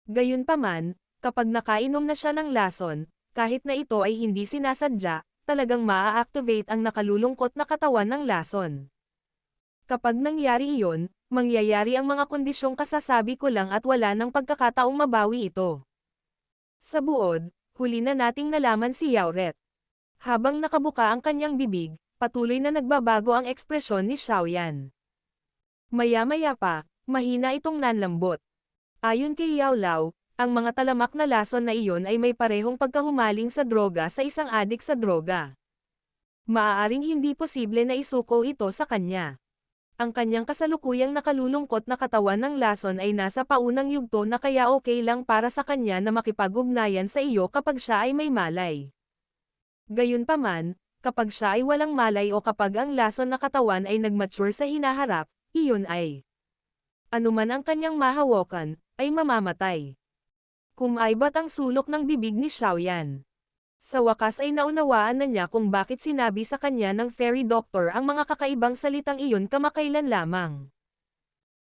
Gayunpaman, kapag nakainom na siya ng lason, kahit na ito ay hindi sinasadya, talagang maa-activate ang nakalulungkot na katawan ng lason. Kapag nangyari iyon, mangyayari ang mga kondisyong kasasabi ko lang at wala nang pagkakataong mabawi ito. Sa buod, huli na nating nalaman si Yaoret. Habang nakabuka ang kanyang bibig, patuloy na nagbabago ang ekspresyon ni Xiaoyan. Maya-maya pa, mahina itong nanlambot. Ayon kay Yao Lao, ang mga talamak na lason na iyon ay may parehong pagkahumaling sa droga sa isang adik sa droga. Maaaring hindi posible na isuko ito sa kanya. Ang kanyang kasalukuyang nakalulungkot na katawan ng lason ay nasa paunang yugto na kaya okay lang para sa kanya na makipag-ugnayan sa iyo kapag siya ay may malay. Gayunpaman, kapag siya ay walang malay o kapag ang lason na katawan ay nagmature sa hinaharap, iyon ay anuman ang kanyang mahawakan, ay mamamatay. Kumaibat ang sulok ng bibig ni Xiaoyan. Sa wakas ay naunawaan na niya kung bakit sinabi sa kanya ng fairy doctor ang mga kakaibang salitang iyon kamakailan lamang.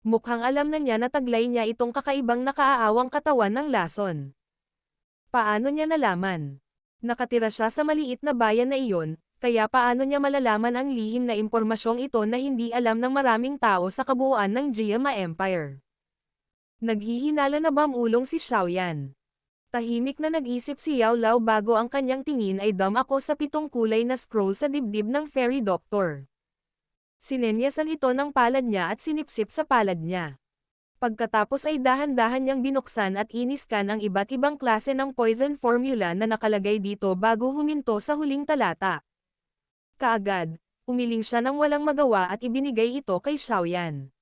Mukhang alam na niya na taglay niya itong kakaibang nakaaawang katawan ng lason. Paano niya nalaman? Nakatira siya sa maliit na bayan na iyon, Kaya paano niya malalaman ang lihim na impormasyong ito na hindi alam ng maraming tao sa kabuuan ng Jiama Empire? Naghihinala na bamulong si Xiaoyan. Tahimik na nag-isip si Yao Lao bago ang kanyang tingin ay dumako sa 7 kulay na scroll sa dibdib ng Fairy Doctor. Sinenyasan ito ng palad niya at sinipsip sa palad niya. Pagkatapos ay dahan-dahan niyang binuksan at iniskan ang iba't ibang klase ng poison formula na nakalagay dito bago huminto sa huling talata. Kaagad, umiling siya ng walang magawa at ibinigay ito kay Xiaoyan.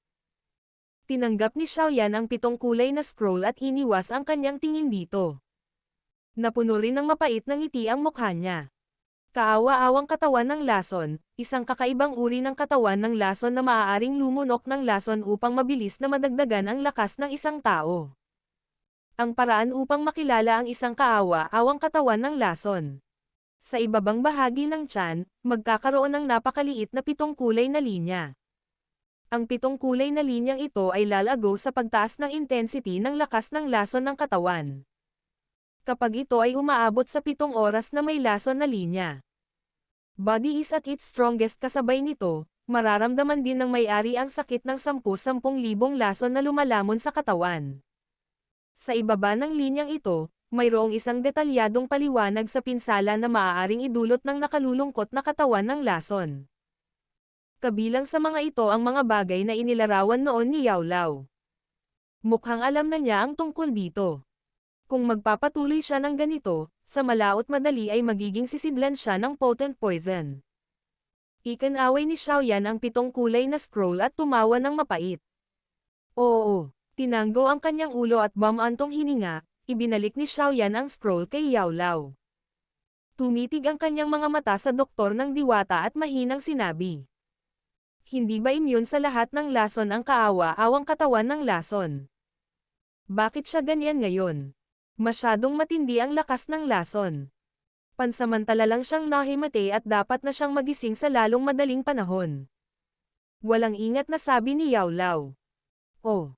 Tinanggap ni Xiaoyan ang 7 kulay na scroll at iniwas ang kanyang tingin dito. Napuno rin ng mapait na ngiti ang mukha niya. Kaawa-awang katawan ng lason, isang kakaibang uri ng katawan ng lason na maaaring lumunok ng lason upang mabilis na madagdagan ang lakas ng isang tao. Ang paraan upang makilala ang isang kaawa-awang katawan ng lason. Sa ibabang bahagi ng tiyan, magkakaroon ng napakaliit na 7 kulay na linya. Ang 7 kulay na linyang ito ay lalago sa pagtaas ng intensity ng lakas ng lason ng katawan. Kapag ito ay umaabot sa 7 oras na may lason na linya. Body is at its strongest kasabay nito, mararamdaman din ng may-ari ang sakit ng 10,000 lason na lumalamon sa katawan. Sa ibaba ng linyang ito, mayroong isang detalyadong paliwanag sa pinsala na maaaring idulot ng nakalulungkot na katawan ng lason. Kabilang sa mga ito ang mga bagay na inilarawan noon ni Yao Lao. Mukhang alam na niya ang tungkol dito. Kung magpapatuloy siya ng ganito, sa malaot madali ay magiging sisidlan siya ng potent poison. Ikinaway ni Xiaoyan ang 7 kulay na scroll at tumawa ng mapait. Oo, tinanggo ang kanyang ulo at bumantong hininga, ibinalik ni Xiaoyan ang scroll kay Yao Lao. Tumitig ang kanyang mga mata sa doktor ng diwata at mahinang sinabi. Hindi ba immune sa lahat ng lason ang kaawa-awang katawan ng lason? Bakit siya ganyan ngayon? Masyadong matindi ang lakas ng lason. Pansamantala lang siyang nahimate at dapat na siyang magising sa lalong madaling panahon. Walang ingat na sabi ni Yao Lao. Oh.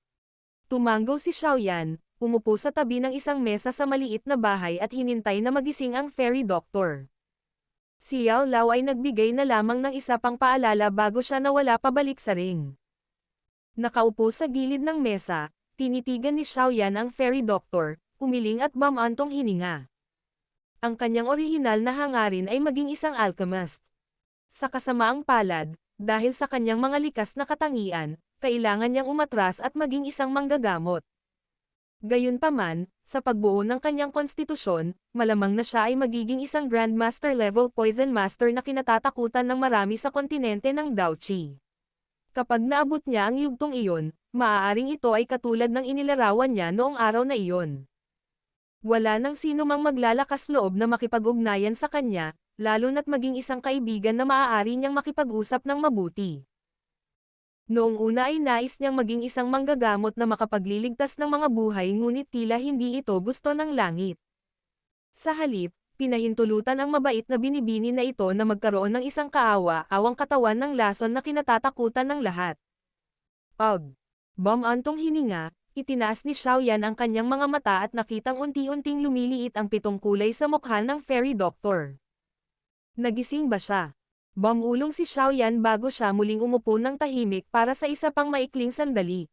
Tumanggo si Xiaoyan, umupo sa tabi ng isang mesa sa maliit na bahay at hinintay na magising ang Fairy Doctor. Si Yao Lao ay nagbigay na lamang ng isa pang paalala bago siya nawala pabalik sa ring. Nakaupo sa gilid ng mesa, tinitigan ni Xiaoyan ang Fairy Doctor, umiling at bumantong hininga. Ang kanyang orihinal na hangarin ay maging isang alchemist. Sa kasamaang palad, dahil sa kanyang mga likas na katangian, kailangan niyang umatras at maging isang manggagamot. Gayunpaman, sa pagbuo ng kanyang konstitusyon, malamang na siya ay magiging isang Grandmaster level Poison Master na kinatatakutan ng marami sa kontinente ng Daochi. Kapag naabot niya ang yugtong iyon, maaaring ito ay katulad ng inilarawan niya noong araw na iyon. Wala nang sino mang maglalakas loob na makipag-ugnayan sa kanya, lalo na't maging isang kaibigan na maaari niyang makipag-usap ng mabuti. Noong una ay nais niyang maging isang manggagamot na makapagliligtas ng mga buhay ngunit tila hindi ito gusto ng langit. Sa halip, pinahintulutan ang mabait na binibini na ito na magkaroon ng isang kaawa-awang katawan ng lason na kinatatakutan ng lahat. Bumantong hininga, itinaas ni Xiaoyan ang kanyang mga mata at nakitang unti-unting lumiliit ang 7 kulay sa mukha ng Fairy Doctor. Nagising ba siya? Bumulong si Xiaoyan bago siya muling umupo ng tahimik para sa isa pang maikling sandali.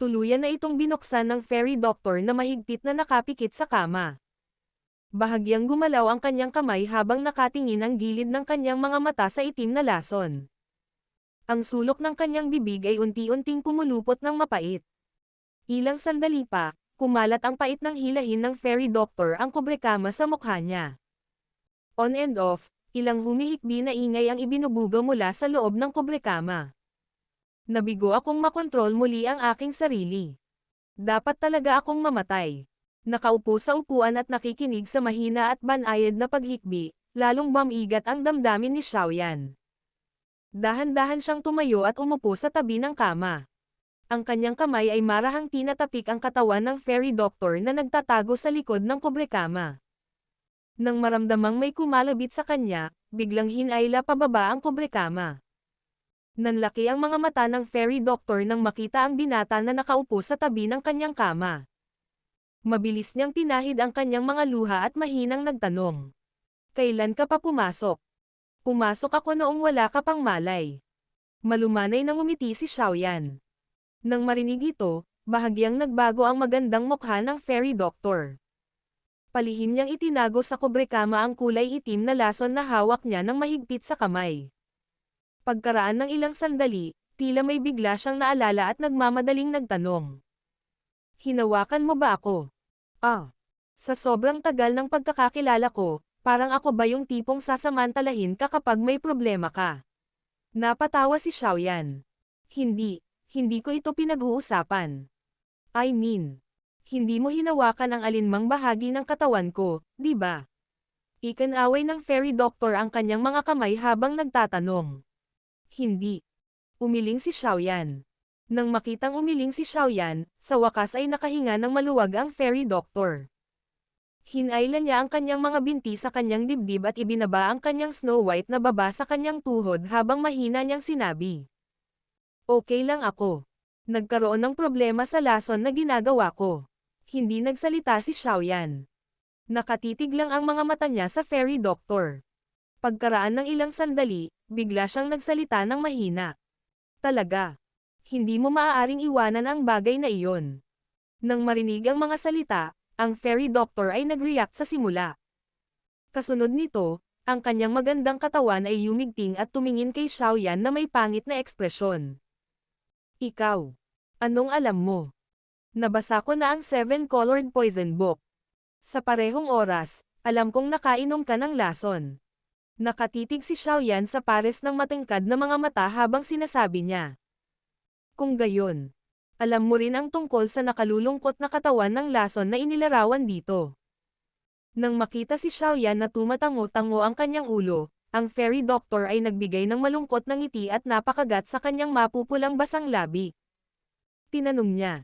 Tuluyan na itong binuksan ng Fairy Doctor na mahigpit na nakapikit sa kama. Bahagyang gumalaw ang kanyang kamay habang nakatingin ang gilid ng kanyang mga mata sa itim na lason. Ang sulok ng kanyang bibig ay unti-unting pumulupot ng mapait. Ilang sandali pa, kumalat ang pait ng hilahin ng Fairy Doctor ang kubrekama sa mukha niya. On and off, ilang humihikbi na ingay ang ibinubuga mula sa loob ng kubrekama. Nabigo akong makontrol muli ang aking sarili. Dapat talaga akong mamatay. Nakaupo sa upuan at nakikinig sa mahina at banayad na paghikbi, lalong bumigat ang damdamin ni Xiaoyan. Dahan-dahan siyang tumayo at umupo sa tabi ng kama. Ang kanyang kamay ay marahang tinatapik ang katawan ng Fairy Doctor na nagtatago sa likod ng kubrekama. Nang maramdamang may kumalabit sa kanya, biglang hinayla pababa ang kubrekama. Nanlaki ang mga mata ng Fairy Doctor nang makita ang binata na nakaupo sa tabi ng kanyang kama. Mabilis niyang pinahid ang kanyang mga luha at mahinang nagtanong. Kailan ka pa pumasok? Pumasok ako noong wala ka pang malay. Malumanay nang umiti si Xiaoyan. Nang marinig ito, bahagyang nagbago ang magandang mukha ng fairy doctor. Palihim niyang itinago sa kubrekama ang kulay itim na lason na hawak niya ng mahigpit sa kamay. Pagkaraan ng ilang sandali, tila may bigla siyang naalala at nagmamadaling nagtanong. Hinawakan mo ba ako? Ah. Sa sobrang tagal ng pagkakakilala ko, parang ako ba yung tipong sasamantalahin ka kapag may problema ka? Napatawa si Xiaoyan. Hindi ko ito pinag-uusapan. I mean, hindi mo hinawakan ang alinmang bahagi ng katawan ko, di ba? Ikinaway ng fairy doctor ang kanyang mga kamay habang nagtatanong. Hindi. Umiling si Xiaoyan. Nang makitang umiling si Xiaoyan, sa wakas ay nakahinga ng maluwag ang fairy doctor. Hinailan niya ang kanyang mga binti sa kanyang dibdib at ibinaba ang kanyang Snow White na baba sa kanyang tuhod habang mahina niyang sinabi. Okay lang ako. Nagkaroon ng problema sa lason na ginagawa ko. Hindi nagsalita si Xiaoyan. Nakatitig lang ang mga mata niya sa fairy doctor. Pagkaraan ng ilang sandali, bigla siyang nagsalita ng mahina. Talaga. Hindi mo maaaring iwanan ang bagay na iyon. Nang marinig ang mga salita, ang fairy doctor ay nag-react sa simula. Kasunod nito, ang kanyang magandang katawan ay yumigting at tumingin kay Xiaoyan na may pangit na ekspresyon. Ikaw. Anong alam mo? Nabasa ko na ang 7-colored poison book. Sa parehong oras, alam kong nakainom ka ng lason. Nakatitig si Xiaoyan sa pares ng matingkad na mga mata habang sinasabi niya. Kung gayon, alam mo rin ang tungkol sa nakalulungkot na katawan ng lason na inilarawan dito. Nang makita si Xiaoyan na tumatango-tango ang kanyang ulo, ang fairy doctor ay nagbigay ng malungkot na ngiti at napakagat sa kanyang mapupulang basang labi. Tinanong niya.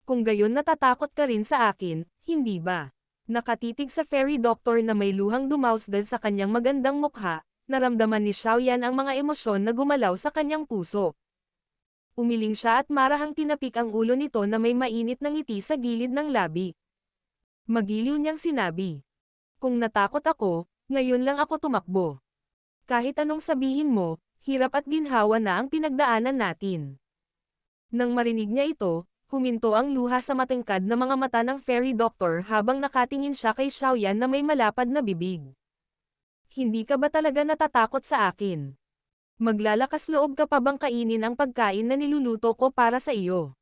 Kung gayon natatakot ka rin sa akin, hindi ba? Nakatitig sa fairy doctor na may luhang dumausdad sa kanyang magandang mukha, naramdaman ni Xiaoyan ang mga emosyon na gumalaw sa kanyang puso. Umiling siya at marahang tinapik ang ulo nito na may mainit na ngiti sa gilid ng labi. Magiliw niyang sinabi. Kung natakot ako, ngayon lang ako tumakbo. Kahit anong sabihin mo, hirap at ginhawa na ang pinagdaanan natin. Nang marinig niya ito, huminto ang luha sa matingkad na mga mata ng fairy doctor habang nakatingin siya kay Xiaoyan na may malapad na bibig. Hindi ka ba talaga natatakot sa akin? Maglalakas loob ka pa bang kainin ang pagkain na niluluto ko para sa iyo?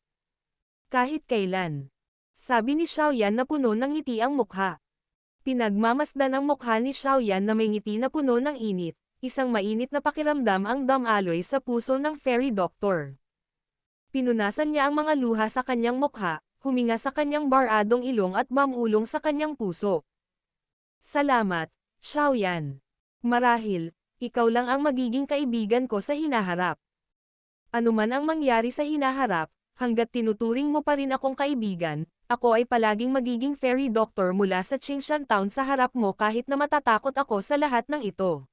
Kahit kailan. Sabi ni Xiaoyan na puno ng ngiti ang mukha. Pinagmamasdan ang mukha ni Xiaoyan na may ngiti na puno ng init, isang mainit na pakiramdam ang damaloy sa puso ng fairy doctor. Pinunasan niya ang mga luha sa kanyang mukha, huminga sa kanyang baradong ilong at mamulong sa kanyang puso. Salamat, Xiaoyan. Marahil, ikaw lang ang magiging kaibigan ko sa hinaharap. Ano man ang mangyari sa hinaharap, hanggat tinuturing mo pa rin akong kaibigan, ako ay palaging magiging fairy doctor mula sa Qingshan Town sa harap mo kahit na matatakot ako sa lahat ng ito.